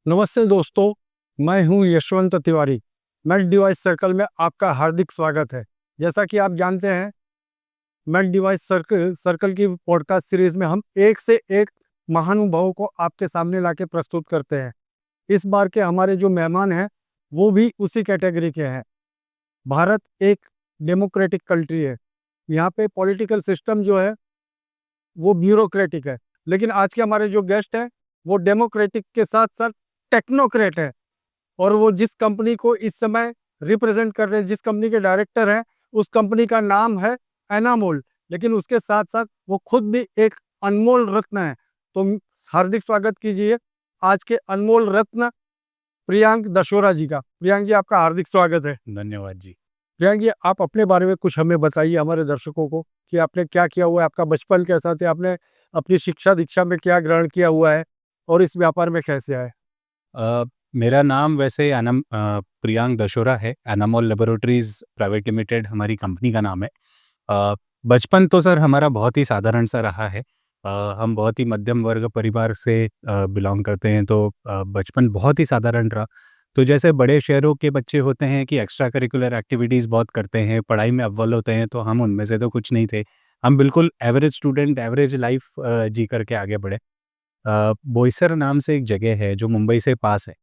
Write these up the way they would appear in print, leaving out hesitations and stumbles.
नमस्ते दोस्तों, मैं हूं Yashwant Tiwari. Made device circle में आपका हार्दिक स्वागत है। जैसा कि आप जानते हैं, मेड डिवाइस सर्कल सर्कल की पॉडकास्ट सीरीज में हम एक से एक महानुभावों को आपके सामने लाके प्रस्तुत करते हैं। इस बार के हमारे जो मेहमान हैं वो भी उसी कैटेगरी के हैं। भारत एक डेमोक्रेटिक कंट्री है। यहाँ पे पॉलिटिकल सिस्टम जो है वो ब्यूरोक्रेटिक है, लेकिन आज के हमारे जो गेस्ट हैं वो डेमोक्रेटिक के साथ साथ टेक्नोक्रेट है। और वो जिस कंपनी को इस समय रिप्रेजेंट कर रहे हैं, जिस कंपनी के डायरेक्टर हैं, उस कंपनी का नाम है एनामोल। लेकिन उसके साथ साथ वो खुद भी एक अनमोल रत्न है। तो हार्दिक स्वागत कीजिए आज के अनमोल रत्न प्रियांक दशोरा जी का। प्रियांक जी, आपका हार्दिक स्वागत है। धन्यवाद जी। प्रियांक जी, आप अपने बारे में कुछ हमें बताइए, हमारे दर्शकों को, कि आपने क्या किया हुआ है, आपका बचपन कैसा था, आपने अपनी शिक्षा दीक्षा में क्या ग्रहण किया हुआ है और इस व्यापार में कैसे आए। अ, मेरा नाम वैसे प्रियांक दशोरा है। एनामोल लेबोरेटरीज प्राइवेट लिमिटेड हमारी कंपनी का नाम है। बचपन तो सर हमारा बहुत ही साधारण सा रहा है। हम बहुत ही मध्यम वर्ग परिवार से बिलोंग करते हैं, तो बचपन बहुत ही साधारण रहा। तो जैसे बड़े शहरों के बच्चे होते हैं कि एक्स्ट्रा करिकुलर एक्टिविटीज़ बहुत करते हैं, पढ़ाई में अव्वल होते हैं, तो हम उनमें से तो कुछ नहीं थे। हम बिल्कुल एवरेज स्टूडेंट, एवरेज लाइफ जी करके आगे बढ़े। बोईसर नाम से एक जगह है जो मुंबई से पास है,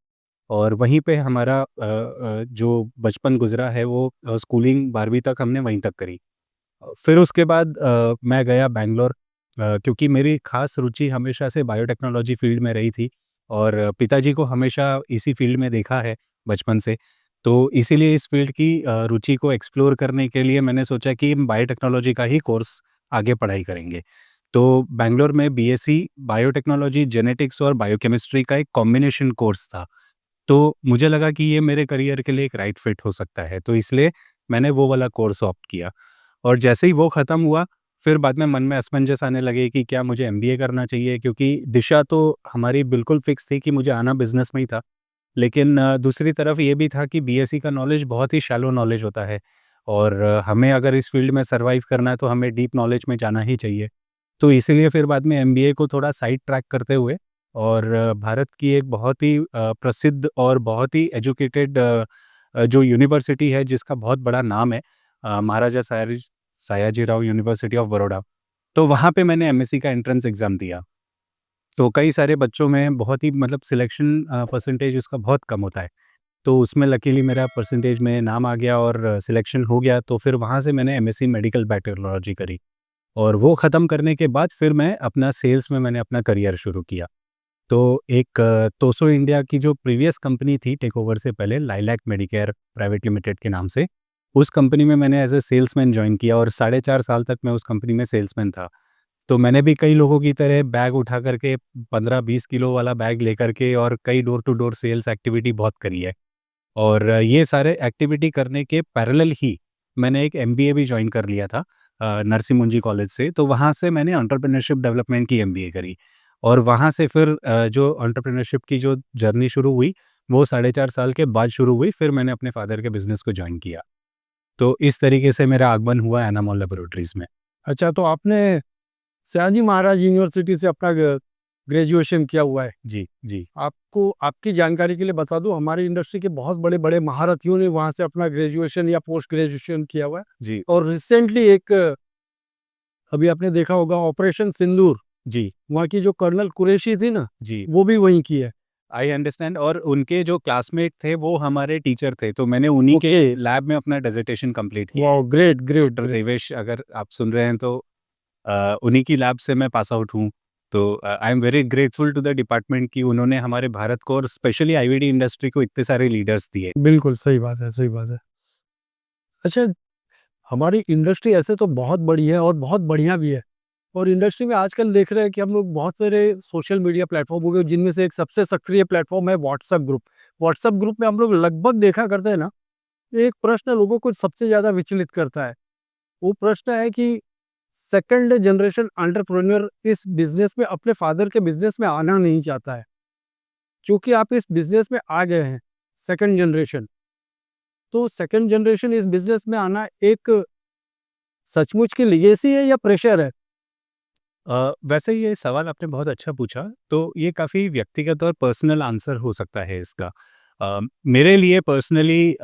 और वहीं पे हमारा जो बचपन गुज़रा है वो स्कूलिंग 12वीं तक हमने वहीं तक करी। फिर उसके बाद मैं गया बैंगलोर, क्योंकि मेरी ख़ास रुचि हमेशा से बायोटेक्नोलॉजी फ़ील्ड में रही थी, और पिताजी को हमेशा इसी फ़ील्ड में देखा है बचपन से। तो इसीलिए इस फ़ील्ड की रुचि को एक्सप्लोर करने के लिए मैंने सोचा कि हम बायोटेक्नोलॉजी का ही कोर्स आगे पढ़ाई करेंगे। तो बैंगलोर में बीएससी बायोटेक्नोलॉजी, जेनेटिक्स और बायोकेमिस्ट्री का एक कॉम्बिनेशन कोर्स था। तो मुझे लगा कि ये मेरे करियर के लिए एक राइट फिट हो सकता है, तो इसलिए मैंने वो वाला कोर्स ऑप्ट किया। और जैसे ही वो ख़त्म हुआ, फिर बाद में मन में असमंजस आने लगे कि क्या मुझे एमबीए करना चाहिए, क्योंकि दिशा तो हमारी बिल्कुल फिक्स थी कि मुझे आना बिज़नेस में ही था। लेकिन दूसरी तरफ ये भी था कि बीएससी का नॉलेज बहुत ही शैलो नॉलेज होता है, और हमें अगर इस फील्ड में सर्वाइव करना है तो हमें डीप नॉलेज में जाना ही चाहिए। तो इसीलिए फिर बाद में एमबीए को थोड़ा साइड ट्रैक करते हुए, और भारत की एक बहुत ही प्रसिद्ध और बहुत ही एजुकेटेड जो यूनिवर्सिटी है जिसका बहुत बड़ा नाम है, महाराजा सयाजीराव यूनिवर्सिटी ऑफ बड़ौदा। तो वहाँ पे मैंने एमएससी का एंट्रेंस एग्ज़ाम दिया। तो कई सारे बच्चों में बहुत ही मतलब सिलेक्शन परसेंटेज उसका बहुत कम होता है। तो उसमें लकीली मेरा परसेंटेज में नाम आ गया और सिलेक्शन हो गया, तो फिर वहाँ से मैंने एमएससी मेडिकल बायोटेक्नोलॉजी करी। और वो ख़त्म करने के बाद फिर मैं अपना सेल्स में मैंने अपना करियर शुरू किया। तो एक तोसो इंडिया की जो प्रीवियस कंपनी थी टेकओवर से पहले, लाइलैक मेडिकेयर प्राइवेट लिमिटेड के नाम से, उस कंपनी में मैंने एज़ अ सेल्समैन जॉइन किया, और साढ़े 4 साल तक मैं उस कंपनी में सेल्समैन था। तो मैंने भी कई लोगों की तरह बैग उठा करके 15-20 किलो वाला बैग लेकर के और कई door to door sales activity बहुत करी है। और ये सारे एक्टिविटी करने के पैरेलल ही मैंने एक एमबीए भी जॉइन कर लिया था नरसिम्हा मुंजी कॉलेज से। तो वहाँ से मैंने एंटरप्रेन्योरशिप डेवलपमेंट की एमबीए करी, और वहाँ से फिर जो एंटरप्रेन्योरशिप की जो जर्नी शुरू हुई, वो साढ़े 4 साल के बाद शुरू हुई। फिर मैंने अपने फादर के बिज़नेस को जॉइन किया। तो इस तरीके से मेरा आगमन हुआ एनामोल लैबोरेटरीज़ में। अच्छा, तो आपने सयाजी महाराज यूनिवर्सिटी से अपना ग्रेजुएशन किया हुआ है। जी, जी, आपको आपकी जानकारी के लिए बता दूं, हमारी इंडस्ट्री के बहुत बड़े बड़े महारथियों ने वहां से अपना ग्रेजुएशन या पोस्ट ग्रेजुएशन किया हुआ है। जी, और रिसेंटली एक अभी आपने देखा होगा ऑपरेशन सिंदूर, जी, वहाँ की जो कर्नल कुरैशी थी ना, जी। वो भी वहीं की है। आई अंडरस्टैंड, और उनके जो क्लासमेट थे वो हमारे टीचर थे, तो मैंने उन्हीं के ओके। लैब में अपना डिसर्टेशन कंप्लीट किया है। वाह, great great doctor great. Devesh, अगर आप सुन रहे हैं तो उन्हीं की लैब से मैं पास आउट हूँ। तो I am very grateful to the department कि उन्होंने हमारे भारत को और स्पेशली आईवीडी इंडस्ट्री को इतने सारे लीडर्स दिए। बिल्कुल सही बात है, सही बात है। अच्छा, हमारी इंडस्ट्री ऐसे तो बहुत बड़ी है और बहुत बढ़िया भी है। और इंडस्ट्री में आजकल देख रहे हैं कि हम लोग बहुत सारे सोशल मीडिया प्लेटफॉर्म हो गए, जिनमें से एक सबसे सक्रिय प्लेटफॉर्म है व्हाट्सएप ग्रुप। व्हाट्सएप ग्रुप में हम लोग लगभग देखा करते हैं ना, एक प्रश्न लोगों को सबसे ज्यादा विचलित करता है। वो प्रश्न है कि सेकंड जनरेशन एंटरप्रेन्योर इस बिजनेस में, अपने फादर के बिजनेस में आना नहीं चाहता है। क्योंकि आप इस बिजनेस में आ गए हैं, सेकंड जनरेशन, तो सेकंड जनरेशन इस बिजनेस में आना एक सचमुच की लिगेसी है या प्रेशर है? वैसे ये सवाल आपने बहुत अच्छा पूछा, तो ये काफ़ी व्यक्तिगत और पर्सनल आंसर हो सकता है इसका। मेरे लिए पर्सनली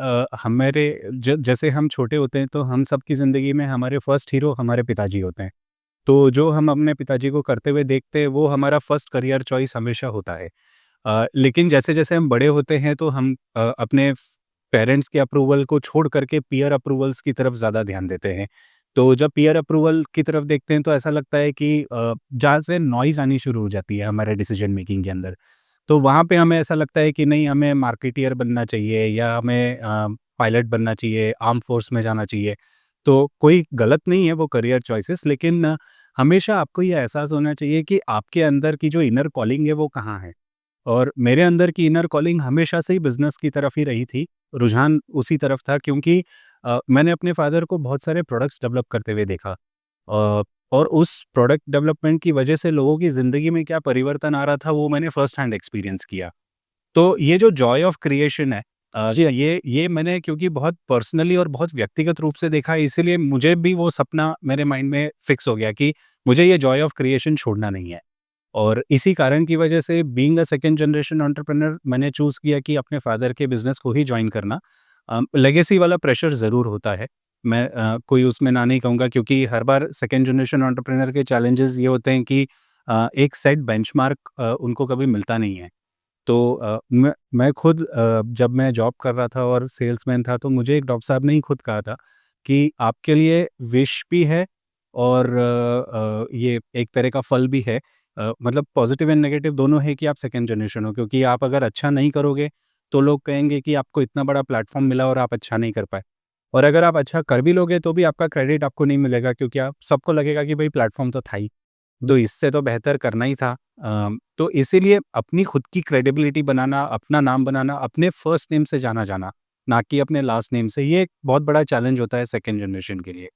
हमारे जैसे हम छोटे होते हैं तो हम सबकी ज़िंदगी में हमारे फर्स्ट हीरो हमारे पिताजी होते हैं। तो जो हम अपने पिताजी को करते हुए देखते हैं वो हमारा फर्स्ट करियर चॉइस हमेशा होता है। लेकिन जैसे-जैसे हम बड़े होते हैं तो हम अपने पेरेंट्स के अप्रूवल को छोड़ कर के पीयर अप्रूवल्स की तरफ ज़्यादा ध्यान देते हैं। तो जब पीयर अप्रूवल की तरफ देखते हैं तो ऐसा लगता है कि जहाँ से नॉइज़ आनी शुरू हो जाती है हमारे डिसीजन मेकिंग के अंदर। तो वहाँ पे हमें ऐसा लगता है कि नहीं, हमें मार्केटियर बनना चाहिए या हमें पायलट बनना चाहिए, आर्म फोर्स में जाना चाहिए। तो कोई गलत नहीं है वो करियर चॉइसेस, लेकिन हमेशा आपको ये एहसास होना चाहिए कि आपके अंदर की जो इनर कॉलिंग है वो कहाँ है। और मेरे अंदर की इनर कॉलिंग हमेशा से ही बिज़नेस की तरफ ही रही थी, रुझान उसी तरफ था, क्योंकि मैंने अपने फ़ादर को बहुत सारे प्रोडक्ट्स डेवलप करते हुए देखा। और उस प्रोडक्ट डेवलपमेंट की वजह से लोगों की ज़िंदगी में क्या परिवर्तन आ रहा था वो मैंने फ़र्स्ट हैंड एक्सपीरियंस किया। तो ये जो जॉय ऑफ क्रिएशन है, जी हाँ, ये मैंने क्योंकि बहुत पर्सनली और बहुत व्यक्तिगत रूप से देखा है, इसीलिए मुझे भी वो सपना मेरे माइंड में फिक्स हो गया कि मुझे ये जॉय ऑफ क्रिएशन छोड़ना नहीं है। और इसी कारण की वजह से being a second generation entrepreneur मैंने चूज़ किया कि अपने फादर के बिज़नेस को ही जॉइन करना। लेगेसी वाला प्रेशर ज़रूर होता है। मैं कोई उसमें ना नहीं कहूँगा, क्योंकि हर बार सेकंड जनरेशन एंटरप्रेन्योर के चैलेंजेस ये होते हैं कि एक सेट बेंचमार्क उनको कभी मिलता नहीं है। तो मैं खुद जब मैं जॉब कर रहा था और सेल्समैन था, तो मुझे एक डॉक्टर साहब ने ही खुद कहा था कि आपके लिए विश भी है और ये एक तरह का फल भी है। मतलब पॉजिटिव एंड नेगेटिव दोनों है कि आप सेकंड जनरेशन हो, क्योंकि आप अगर अच्छा नहीं करोगे तो लोग कहेंगे कि आपको इतना बड़ा प्लेटफॉर्म मिला और आप अच्छा नहीं कर पाए। और अगर आप अच्छा कर भी लोगे तो भी आपका क्रेडिट आपको नहीं मिलेगा, क्योंकि आप सबको लगेगा कि भाई प्लेटफॉर्म तो था ही, तो इससे तो बेहतर करना ही था। तो इसीलिए अपनी खुद की क्रेडिबिलिटी बनाना, अपना नाम बनाना, अपने फर्स्ट नेम से जाना जाना, ना कि अपने लास्ट नेम से, ये एक बहुत बड़ा चैलेंज होता है सेकंड जनरेशन के लिए।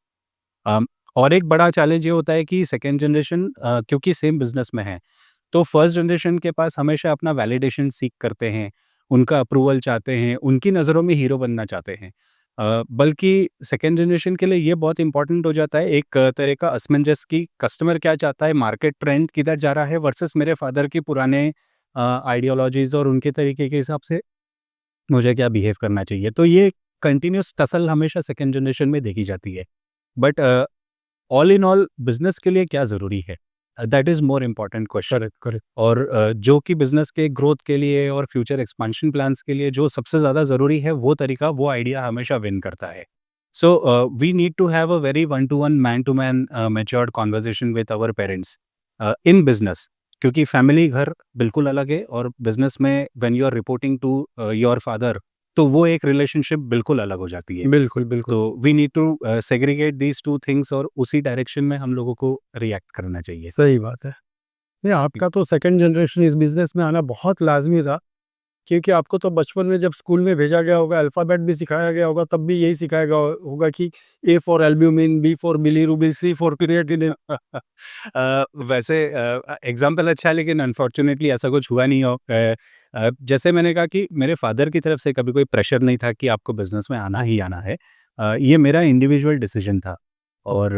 अम, और एक बड़ा चैलेंज ये होता है कि सेकंड जनरेशन क्योंकि सेम बिजनेस में है, तो फर्स्ट जनरेशन के पास हमेशा अपना वैलिडेशन सीक करते हैं, उनका अप्रूवल चाहते हैं, उनकी नज़रों में हीरो बनना चाहते हैं। बल्कि सेकंड जनरेशन के लिए ये बहुत इंपॉर्टेंट हो जाता है एक तरह का असमंजस की कस्टमर क्या चाहता है, मार्केट ट्रेंड किधर जा रहा है वर्सेस मेरे फादर के पुराने आइडियोलॉजीज़ और उनके तरीके के हिसाब से मुझे क्या बिहेव करना चाहिए। तो ये कंटिन्यूअस टसल हमेशा सेकंड जनरेशन में देखी जाती है। But all in all business के लिए क्या ज़रूरी है? That is more important question. Correct, correct. और जो कि बिज़नेस के ग्रोथ के लिए और फ्यूचर एक्सपेंशन प्लान्स के लिए जो सबसे ज़्यादा ज़रूरी है, वो तरीका, वो आइडिया हमेशा विन करता है। So we need to have a very one to one, man to man matured conversation with our parents in business, क्योंकि फैमिली घर बिल्कुल अलग है और बिज़नेस में when you are reporting to your father, तो वो एक रिलेशनशिप बिल्कुल अलग हो जाती है। बिल्कुल, बिल्कुल। तो we need to segregate these 2 things और उसी डायरेक्शन में हम लोगों को रिएक्ट करना चाहिए। सही बात है। नहीं, आपका तो सेकंड जनरेशन इस बिज़नेस में आना बहुत लाज़मी था, क्योंकि आपको तो बचपन में जब स्कूल में भेजा गया होगा, अल्फ़ाबेट भी सिखाया गया होगा, तब भी यही सिखाया गया होगा कि A for albumin, B for bilirubin, C for creatinine. वैसे एग्ज़ाम्पल अच्छा है, लेकिन अनफॉर्च्यूनेटली ऐसा कुछ हुआ नहीं हो। जैसे मैंने कहा कि मेरे फ़ादर की तरफ से कभी कोई प्रेशर नहीं था कि आपको बिज़नेस में आना ही आना है। ये मेरा इंडिविजुअल डिसीज़न था। और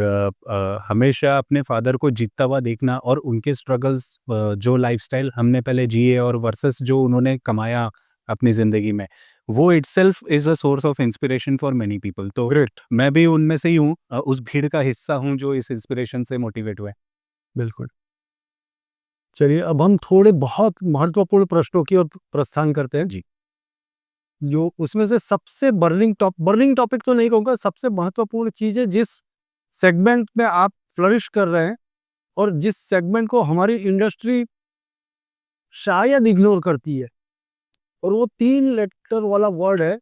हमेशा अपने फ़ादर को जीतता हुआ देखना और उनके स्ट्रगल्स, जो लाइफ़स्टाइल हमने पहले जिए और वर्सेस जो उन्होंने कमाया अपनी ज़िंदगी में, वो itself is a source of inspiration for many people. तो ग्रेट, मैं भी उनमें से ही हूँ, उस भीड़ का हिस्सा हूँ जो इस इंस्पिरेशन से मोटिवेट हुए। बिल्कुल। चलिए, अब हम थोड़े बहुत महत्वपूर्ण प्रश्नों की ओर प्रस्थान करते हैं। जी। जो उसमें से सबसे बर्निंग टॉपिक तो नहीं कहूँगा, सबसे महत्वपूर्ण चीज़ है जिस सेगमेंट में आप फ्लरिश कर रहे हैं और जिस सेगमेंट को हमारी इंडस्ट्री शायद इग्नोर करती है, और वो 3 लेटर वाला वर्ड है।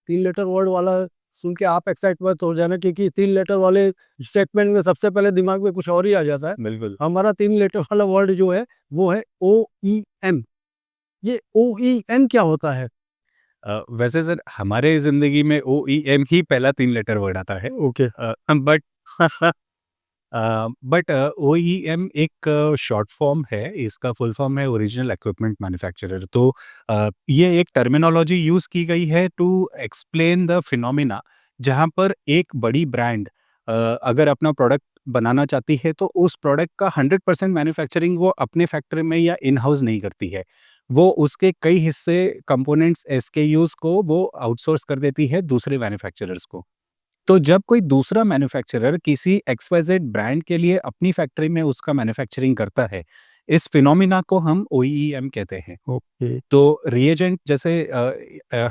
3 लेटर वर्ड वाला सुन के आप एक्साइट मत हो जाना, क्योंकि 3 लेटर वाले स्टेटमेंट में सबसे पहले दिमाग में कुछ और ही आ जाता है। बिल्कुल। हमारा 3 लेटर वाला वर्ड जो है वो है ओईएम। ये ओईएम क्या होता है? वैसे सर हमारे ज़िंदगी में ओईएम ही पहला 3 लेटर वर्ड आता है। ओके। बट ओईएम एक शॉर्ट फॉर्म है, इसका फुल फॉर्म है ओरिजिनल इक्विपमेंट मैन्युफैक्चरर। तो ये एक टर्मिनोलॉजी यूज़ की गई है टू एक्सप्लेन द फिनोमिना, जहाँ पर एक बड़ी ब्रांड अगर अपना प्रोडक्ट बनाना चाहती है तो उस प्रोडक्ट का 100% मैन्युफैक्चरिंग वो अपने फैक्ट्री में या इन हाउस नहीं करती है। वो उसके कई हिस्से कंपोनेंट्स एसकेयूज़ को वो आउटसोर्स कर देती है दूसरे मैन्युफैक्चरर्स को। तो जब कोई दूसरा मैन्युफैक्चरर किसी एक्सवाईजेड ब्रांड के लिए अपनी फैक्ट्री में उसका मैन्युफैक्चरिंग करता है, इस फिनोमिना को हम ओईएम कहते हैं। ओके। तो रिएजेंट जैसे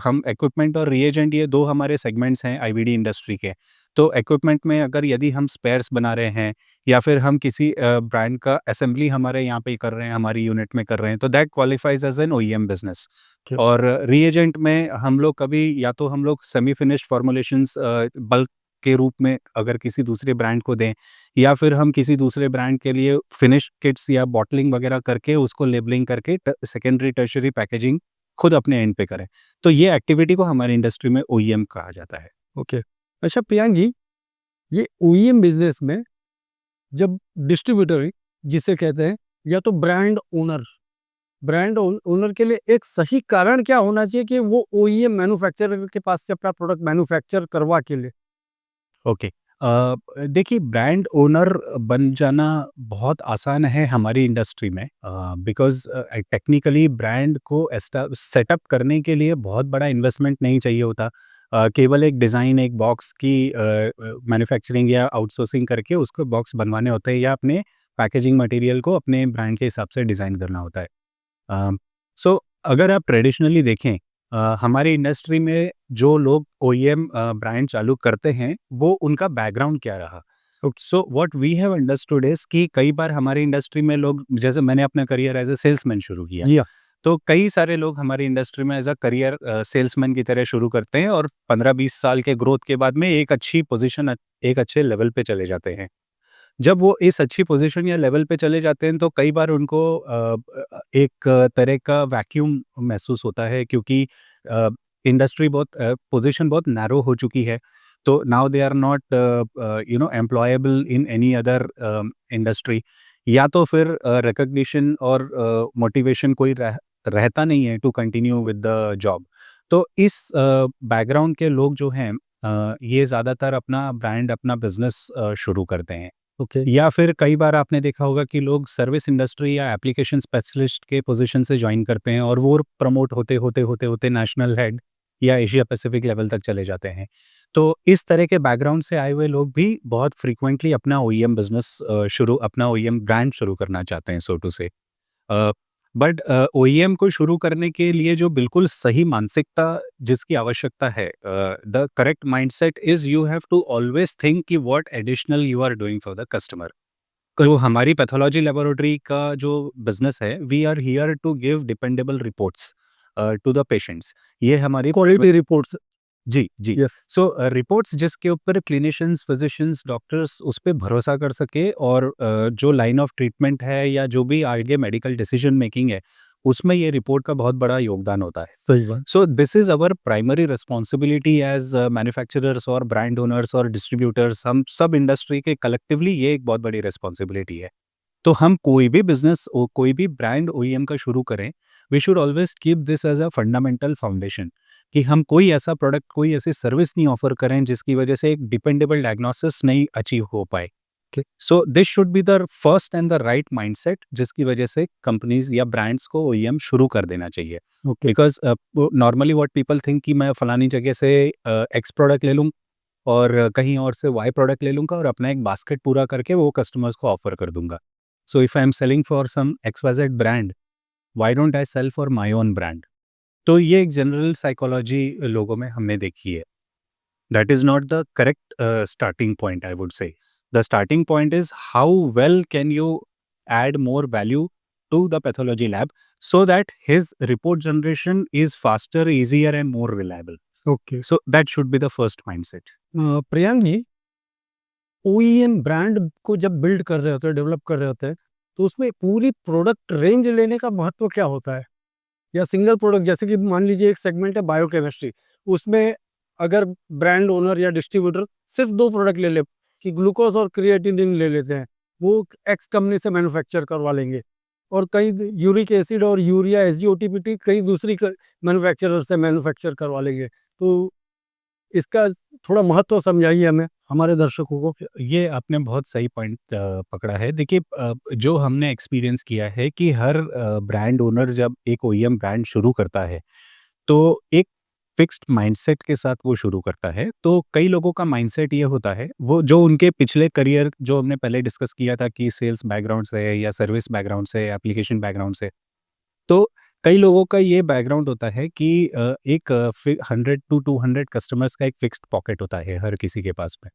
हम इक्विपमेंट और रिएजेंट ये 2 हमारे सेगमेंट्स हैं आईवीडी इंडस्ट्री के। तो इक्विपमेंट में अगर यदि हम स्पेयर्स बना रहे हैं या फिर हम किसी ब्रांड का असेंबली हमारे यहाँ पे कर रहे हैं, हमारी यूनिट में कर रहे हैं, तो that qualifies as an OEM business. Okay. और रिएजेंट में हम लोग कभी या तो हम लोग सेमी फिनिश्ड फॉर्मुलेशंस बल्क के रूप में अगर किसी दूसरे ब्रांड को दें या फिर हम किसी दूसरे ब्रांड के लिए फिनिश किट्स या बॉटलिंग वगैरह करके उसको लेबलिंग करके सेकेंडरी टर्शरी पैकेजिंग खुद अपने एंड पे करें। तो ये एक्टिविटी को हमारी इंडस्ट्री में ओईएम कहा जाता है। ओके। अच्छा प्रियांक जी, ये ओईएम बिजनेस में जब डिस्ट्रीब्यूटर जिसे कहते हैं या तो ब्रांड ओनर के लिए एक सही कारण क्या होना चाहिए कि वो ओईएम मैन्युफैक्चरर के पास से अपना प्रोडक्ट मैन्युफैक्चर करवा के ले? ओके। देखिए ब्रांड ओनर बन जाना बहुत आसान है हमारी इंडस्ट्री में बिकॉज़ टेक्निकली ब्रांड को सेटअप करने के लिए बहुत बड़ा इन्वेस्टमेंट नहीं चाहिए होता। केवल एक डिज़ाइन, एक बॉक्स की मैन्युफैक्चरिंग या आउटसोर्सिंग करके उसको बॉक्स बनवाने होते हैं या अपने पैकेजिंग मटेरियल को अपने ब्रांड के हिसाब से डिज़ाइन करना होता है। सो अगर आप ट्रेडिशनली देखें हमारी इंडस्ट्री में जो लोग ओईएम ब्रांड चालू करते हैं वो उनका बैकग्राउंड क्या रहा। So what we have understood is कि कई बार हमारी इंडस्ट्री में लोग, जैसे मैंने अपना करियर एज ए सेल्समैन शुरू किया, जी हाँ। तो कई सारे लोग हमारी इंडस्ट्री में एज अ करियर सेल्समैन की तरह शुरू करते हैं और 15-20 साल के ग्रोथ के बाद में एक अच्छी पोजीशन, एक अच्छे लेवल पे चले जाते हैं। जब वो इस अच्छी पोजीशन या लेवल पे चले जाते हैं तो कई बार उनको एक तरह का वैक्यूम महसूस होता है क्योंकि इंडस्ट्री बहुत पोजीशन बहुत नैरो हो चुकी है। तो now they are not employable in any other industry, या तो फिर रिकॉग्निशन और मोटिवेशन कोई रहता नहीं है to continue with the job. तो इस बैकग्राउंड के लोग जो हैं ये ज़्यादातर अपना ब्रांड, अपना बिजनेस शुरू करते हैं। ओके। या फिर कई बार आपने देखा होगा कि लोग सर्विस इंडस्ट्री या एप्लीकेशन स्पेशलिस्ट के पोजीशन से ज्वाइन करते हैं और वो प्रमोट होते नेशनल हेड या एशिया पैसिफिक लेवल तक चले जाते हैं। तो इस तरह के बैकग्राउंड से आए हुए लोग भी बहुत फ्रीक्वेंटली अपना ओईएम बिजनेस अपना ओईएम ब्रांड शुरू करना चाहते हैं, सो टू से। बट ओईएम को शुरू करने के लिए जो बिल्कुल सही मानसिकता जिसकी आवश्यकता है, the correct mindset is you have to always think कि what additional you are doing for the customer. तो हमारी पैथोलॉजी लेबोरेटरी का जो बिजनेस है, we are here to give dependable reports to the patients. ये हमारी क्वालिटी रिपोर्ट्स। जी, जी। यस। सो रिपोर्ट्स जिसके ऊपर क्लिनिशियंस, फिजिशियंस, डॉक्टर्स उस पे भरोसा कर सके और जो लाइन ऑफ ट्रीटमेंट है या जो भी आगे मेडिकल डिसीजन मेकिंग है, उसमें ये रिपोर्ट का बहुत बड़ा योगदान होता है। सही बात। So this is our primary responsibility as manufacturers और ब्रांड ओनर्स और डिस्ट्रीब्यूटर्स, हम सब इंडस्ट्री के कलेक्टिवली ये एक बहुत बड़ी रिस्पॉन्सिबिलिटी है। तो हम कोई भी बिज़नेस ओ कोई भी ब्रांड ओईएम का शुरू करें, we should always keep this as a fundamental foundation कि हम कोई ऐसा प्रोडक्ट, कोई ऐसी सर्विस नहीं ऑफ़र करें जिसकी वजह से एक डिपेंडेबल डायग्नोसिस नहीं अचीव हो पाए। Okay. So this should be the first and the right mindset जिसकी वजह से कंपनीज़ या ब्रांड्स को ओईएम शुरू कर देना चाहिए। Okay. Because normally what people think कि मैं फलानी जगह से एक्स प्रोडक्ट ले लूँ और कहीं और से वाई प्रोडक्ट ले लूँगा और अपना एक बास्केट पूरा करके वो कस्टमर्स को ऑफ़र कर दूँगा। So if I'm selling for some XYZ brand, why don't I sell for my own brand? तो ये एक जनरल साइकोलॉजी लोगों में हमने देखी है। That is not the correct starting point, I would say. The starting point is how well can you add more value to the pathology lab so that his report generation is faster, easier and more reliable. Okay. So that should be the first mindset. Priyank ji, OEM brand को जब build कर रहे होते हैं, develop कर रहे होते हैं, तो उसमें पूरी प्रोडक्ट रेंज लेने का महत्व क्या होता है? या सिंगल प्रोडक्ट, जैसे कि मान लीजिए एक सेगमेंट है बायोकेमिस्ट्री, उसमें अगर ब्रांड ओनर या डिस्ट्रीब्यूटर सिर्फ 2 प्रोडक्ट ले ले कि ग्लूकोज और क्रिएटिनिन ले लेते हैं, वो एक्स कंपनी से मैन्युफैक्चर करवा लेंगे और कई यूरिक एसिड और यूरिया एसजीओटीपीटी कई दूसरी मैन्युफैक्चरर से मैन्युफैक्चर करवा लेंगे। तो इसका थोड़ा महत्व समझाइए हमें, हमारे दर्शकों को। ये आपने बहुत सही पॉइंट पकड़ा है। देखिए जो हमने एक्सपीरियंस किया है कि हर ब्रांड ओनर जब एक ओईएम ब्रांड शुरू करता है, तो एक फिक्स्ड माइंडसेट के साथ वो शुरू करता है। तो कई लोगों का माइंडसेट ये होता है, वो जो उनके पिछले करियर जो हमने पहले डिस्कस किया था कि सेल्स बैकग्राउंड से है या सर्विस बैकग्राउंड से, एप्लीकेशन बैकग्राउंड से। तो कई लोगों का ये बैकग्राउंड होता है कि एक 100 टू 200 कस्टमर्स का एक फिक्स्ड पॉकेट होता है हर किसी के पास में।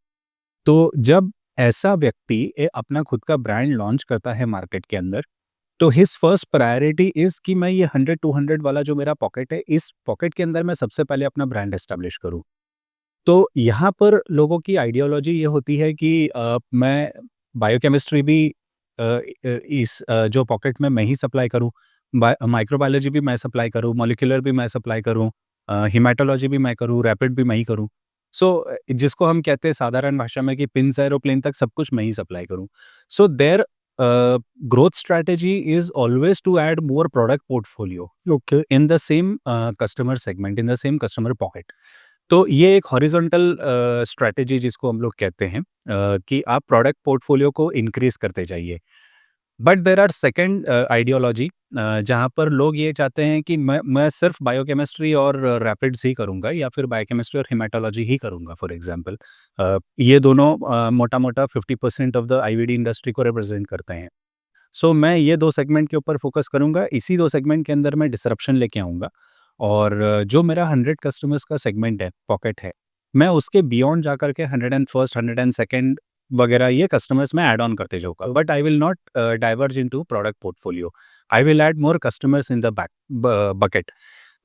तो जब ऐसा व्यक्ति अपना खुद का ब्रांड लॉन्च करता है मार्केट के अंदर, तो हिज फर्स्ट प्रायोरिटी इज कि मैं ये 100-200 वाला जो मेरा पॉकेट है, इस पॉकेट के अंदर मैं सबसे पहले अपना ब्रांड एस्टेब्लिश करूं। तो यहाँ पर लोगों की आइडियोलॉजी ये होती है कि मैं बायोकेमिस्ट्री भी इस जो पॉकेट में मैं ही सप्लाई करूं, माइक्रोबायोलॉजी भी मैं सप्लाई करूं, मॉलिक्यूलर भी मैं सप्लाई करूं, हिमेटोलॉजी भी मैं करूं, रैपिड भी मैं ही करूं। सो जिसको हम कहते हैं साधारण भाषा में कि पिन से एरोप्लेन तक सब कुछ मैं ही सप्लाई करूं। So their growth strategy is always to add more product portfolio okay. in the same customer segment, in the same customer pocket. तो ये एक हॉरिजॉन्टल स्ट्रैटेजी जिसको हम लोग कहते हैं कि आप प्रोडक्ट पोर्टफोलियो को इंक्रीज करते जाइए। But there are second ideology जहाँ पर लोग ये चाहते हैं कि मैं सिर्फ बायोकेमिस्ट्री और रैपिड्स ही करूँगा या फिर बायोकेमिस्ट्री और हिमेटोलॉजी ही करूँगा फॉर एग्जांपल। ये दोनों मोटा मोटा 50% ऑफ द आईवीडी इंडस्ट्री को रिप्रेजेंट करते हैं। सो मैं ये 2 सेगमेंट के ऊपर फ़ोकस करूँगा, इसी 2 सेगमेंट के अंदर मैं डिसरप्शन लेके आऊँगा और जो मेरा 100 कस्टमर्स का सेगमेंट है, पॉकेट है, मैं उसके बियॉन्ड जाकर के 101st, 102nd वगैरह ये कस्टमर्स मैं ऐड ऑन करते जाऊँगा। But I will not diverge into product portfolio. I will add more customers in the bucket.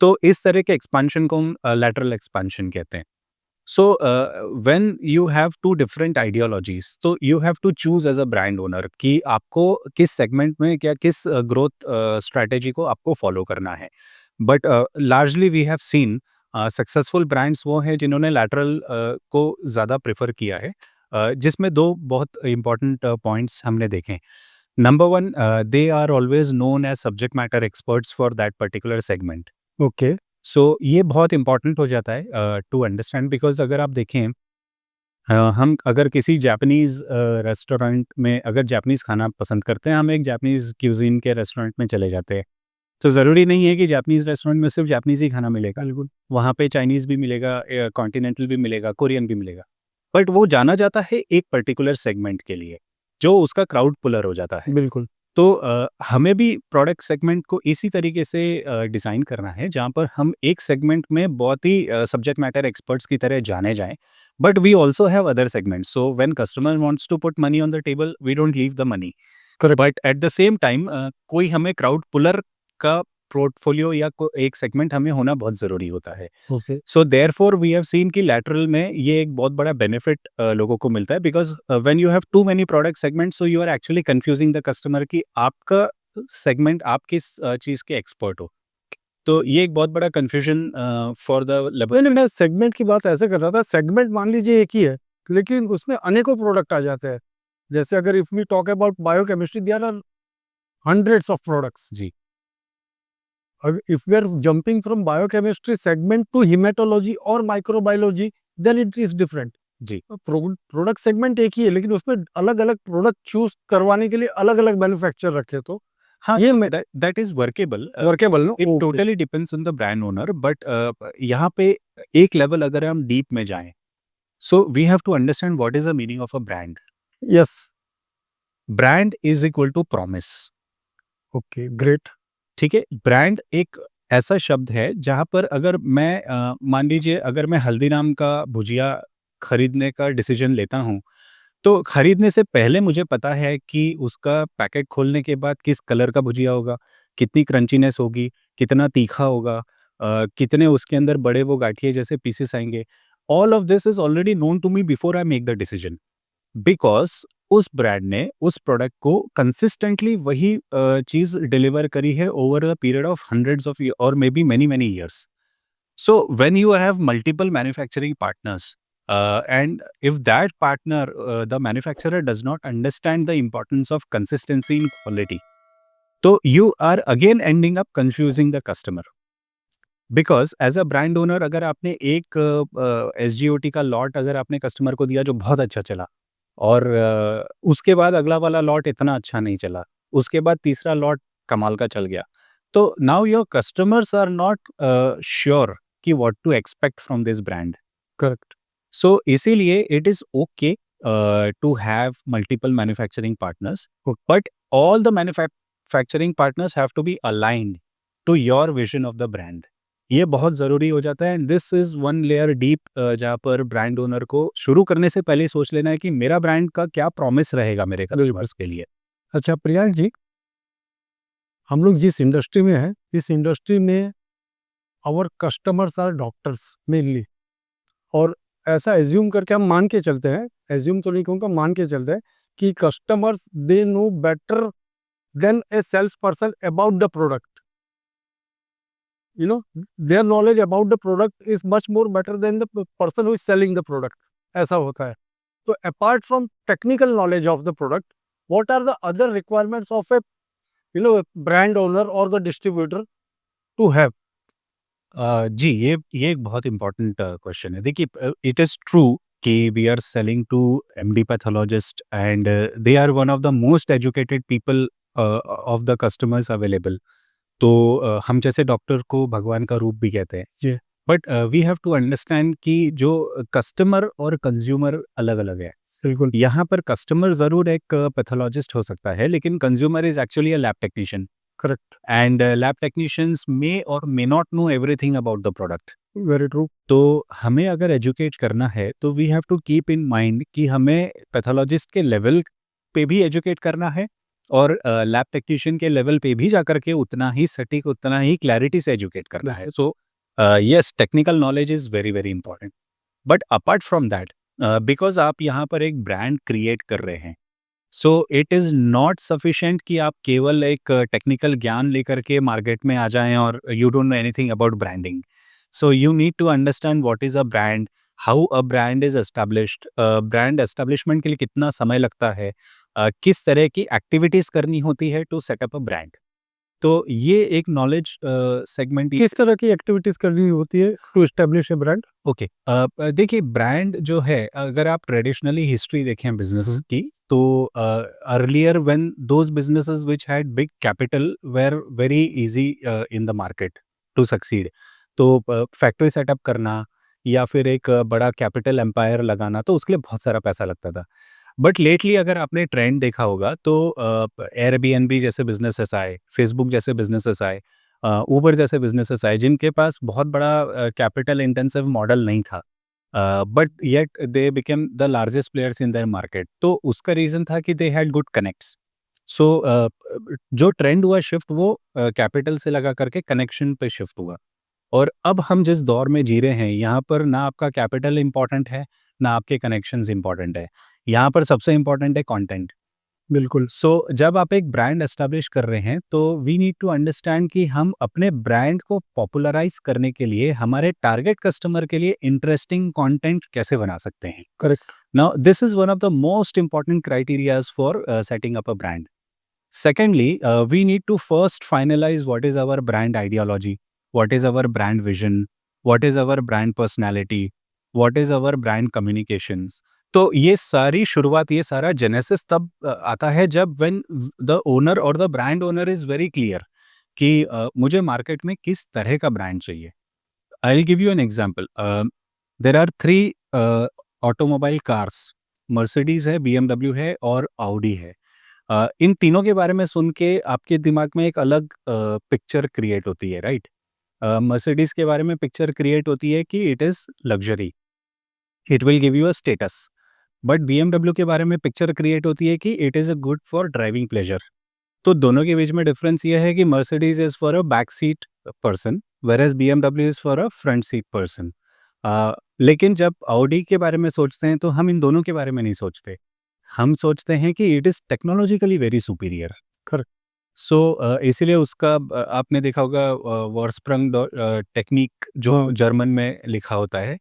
तो इस तरह के एक्सपेंशन को हम लैटरल एक्सपेंशन कहते हैं। So, when you have two different ideologies, तो you have to choose as a brand owner कि आपको किस सेगमेंट में क्या किस ग्रोथ स्ट्रैटेजी को आपको फॉलो करना है। But largely we have seen successful brands वो हैं जिन्होंने लैटरल को ज़्यादा प्रेफर किया है, जिसमें दो बहुत इंपॉर्टेंट पॉइंट्स हमने देखे। Number one, they are always known as subject matter experts for that particular segment. Okay. So ये बहुत इंपॉर्टेंट हो जाता है टू अंडरस्टैंड, बिकॉज अगर आप देखें हम अगर किसी जापानीज़ रेस्टोरेंट में अगर जापानीज़ खाना पसंद करते हैं, हम एक जापानीज़ क्यूज़ीन के रेस्टोरेंट में चले जाते हैं। तो ज़रूरी नहीं है कि जापानीज़ रेस्टोरेंट में सिर्फ जापानीज़ ही खाना मिलेगा। बिल्कुल। वहाँ पे चाइनीज़ भी मिलेगा, कॉन्टिनेंटल भी मिलेगा, कोरियन भी मिलेगा। बट वो जाना जाता है एक पर्टिकुलर सेगमेंट के लिए, जो उसका क्राउड पुलर हो जाता है। बिल्कुल। तो हमें भी प्रोडक्ट सेगमेंट को इसी तरीके से डिज़ाइन करना है जहाँ पर हम एक सेगमेंट में बहुत ही सब्जेक्ट मैटर एक्सपर्ट्स की तरह जाने जाएँ, but we also have other segments. So when customer wants to put money on the table, we don't leave the money. Correct. But at the same time कोई हमें crowd puller का portfolio या एक segment हमें होना बहुत ज़रूरी होता है। Okay. So therefore we have seen कि लैटरल में ये एक बहुत बड़ा बेनिफिट लोगों को मिलता है, because when you have too many product segment, so you are actually confusing the customer कि आपका सेगमेंट आप किस चीज़ के एक्सपर्ट हो। तो ये एक बहुत बड़ा कंफ्यूजन फॉर द लेबर। नहीं, मैं सेगमेंट की बात ऐसे कर रहा था, सेगमेंट मान लीजिए एक ही है, लेकिन उसमें अनेकों प्रोडक्ट आ जाते हैं। जैसे अगर if we talk about biochemistry, there are hundreds of products. जी। If we are jumping from biochemistry segment to haematology और microbiology, then it is different. जी। प्रोडक्ट सेगमेंट एक ही है, लेकिन उसमें अलग अलग प्रोडक्ट चूज करवाने के लिए अलग अलग मैन्युफैक्चर रखे, तो हाँ, ये that is workable. Workable no. It totally depends on the brand owner, but यहाँ पे एक लेवल अगर हम डीप में जाएं, so we have to understand what is the meaning of a brand. Yes. Brand is equal to promise. Okay, great. ठीक है, brand एक ऐसा शब्द है जहाँ पर अगर मैं मान लीजिए अगर मैं हल्दीराम का भुजिया खरीदने का डिसीजन लेता हूँ, तो खरीदने से पहले मुझे पता है कि उसका पैकेट खोलने के बाद किस कलर का भुजिया होगा, कितनी क्रंचीनेस होगी, कितना तीखा होगा, कितने उसके अंदर बड़े वो गाठिए जैसे पीसेस आएंगे। All of this is already known to me before I make the decision, because उस ब्रांड ने उस प्रोडक्ट को कंसिस्टेंटली वही चीज डिलीवर करी है over the period of hundreds of और maybe many many years. So when you have multiple manufacturing partners, and if that partner, the manufacturer does not understand the importance of consistency in quality, so you are again ending up confusing the customer. Because as a brand owner अगर आपने एक SGOT का lot अगर आपने customer को दिया जो बहुत अच्छा चला और उसके बाद अगला वाला लॉट इतना अच्छा नहीं चला, उसके बाद तीसरा लॉट कमाल का चल गया। तो now your customers are not sure कि what to expect from this brand. Correct. So इसीलिए it is okay to have multiple manufacturing partners, but all the manufacturing partners have to be aligned to your vision of the brand. ये बहुत ज़रूरी हो जाता है and this is one layer deep जहाँ पर brand owner को शुरू करने से पहले ही सोच लेना है कि मेरा ब्रांड का क्या प्रॉमिस रहेगा मेरे कस्टमर्स के लिए। अच्छा प्रियांक जी, हम लोग जिस इंडस्ट्री में हैं, इस इंडस्ट्री में our customers are doctors mainly, और ऐसा एज्यूम करके हम मान के चलते हैं, एज्यूम तो नहीं कहूँगा, मान के चलते हैं कि customers they know better than a sales person about the product. their knowledge about the product is much more better than the person who is selling the product. ऐसा होता है। तो apart from technical knowledge of the product, what are the other requirements of a brand owner or the distributor to have? जी, ये एक बहुत important question है। देखिए it is true कि we are selling to MD pathologist and they are one of the most educated people of the customers available. तो हम जैसे doctor को भगवान का रूप भी कहते हैं। जी। But we have to understand कि जो कस्टमर और कंज्यूमर अलग-अलग है। बिल्कुल। यहाँ पर कस्टमर ज़रूर एक पैथोलॉजिस्ट हो सकता है, लेकिन consumer is actually a lab technician correct. And lab technicians may और may not know everything about the product. Very true. तो हमें अगर एजुकेट करना है तो we have to keep in mind कि हमें पैथोलॉजिस्ट के लेवल पे भी एजुकेट करना है और लैब टेक्नीशियन के लेवल पे भी जाकर के उतना ही सटीक, उतना ही क्लैरिटी से एजुकेट करना है। So yes, technical knowledge is very very important. But apart from that, because आप यहाँ पर एक ब्रांड क्रिएट कर रहे हैं, so it is not sufficient कि आप केवल एक टेक्निकल ज्ञान लेकर के मार्केट में आ जाएँ और you don't know anything about branding. So you need to understand what is a brand, how a brand is established, brand establishment के लिए कितना समय लगता है, किस तरह की एक्टिविटीज़ करनी होती है to set up a brand. तो ये एक नॉलेज सेगमेंट किस तरह की एक्टिविटीज करनी होती है to establish a brand? Okay. देखिए ब्रांड जो है अगर आप ट्रेडिशनली हिस्ट्री देखें बिजनेस की तो earlier when those businesses which had big capital were very easy in the market to succeed. तो फैक्ट्री सेटअप करना या फिर एक बड़ा कैपिटल एम्पायर लगाना तो उसके लिए बहुत सारा पैसा लगता था। बट लेटली अगर आपने ट्रेंड देखा होगा तो एयरबीएनबी जैसे बिजनेसेस आए, फेसबुक जैसे बिजनेसेस आए, ऊबर जैसे बिजनेसेस आए जिनके पास बहुत बड़ा कैपिटल इंटेंसिव मॉडल नहीं था, but yet they became the largest players in their market. तो उसका रीज़न था कि दे हैड गुड कनेक्ट्स। सो जो ट्रेंड हुआ शिफ्ट वो कैपिटल से लगा करके कनेक्शन पे शिफ्ट हुआ। और अब हम जिस दौर में जी रहे हैं यहाँ पर ना आपका कैपिटल इम्पोर्टेंट है, ना आपके कनेक्शंस इम्पोर्टेंट है। यहाँ पर सबसे इम्पोर्टेंट है कंटेंट। बिल्कुल। सो जब आप एक ब्रांड एस्टैब्लिश कर रहे हैं तो वी नीड टू अंडरस्टैंड कि हम अपने ब्रांड को पॉपुलराइज करने के लिए हमारे टारगेट कस्टमर के लिए इंटरेस्टिंग कंटेंट कैसे बना सकते हैं। Correct. Now this is one of the most important criterias for setting up a brand. Secondly, we need to first finalize what is our brand ideology, what is our brand vision, what is our brand personality, what is our brand communications. तो ये सारी शुरुआत, ये सारा genesis तब आता है जब व्हेन द ओनर और the brand owner is very clear कि मुझे मार्केट में किस तरह का ब्रांड चाहिए। I will give you an example. There are three automobile cars, Mercedes है, बीएमडब्ल्यू है और ऑडी है। इन तीनों के बारे में सुन के आपके दिमाग में एक अलग पिक्चर क्रिएट होती है, राइट? मर्सिडीज के बारे में पिक्चर क्रिएट होती है कि it is luxury, it will give you a status. But BMW के बारे में पिक्चर क्रिएट होती है कि it is a good for driving pleasure. तो दोनों के बीच में डिफरेंस ये है कि Mercedes is for a back seat person, where BMW is for a front seat person. लेकिन जब ऑडी के बारे में सोचते हैं तो हम इन दोनों के बारे में नहीं सोचते। हम सोचते हैं कि it is technologically very superior. Correct. So इसीलिए उसका आपने देखा होगा वॉरस्प्रंग टेक्निक जो हाँ। जर्मन में लिखा होता है,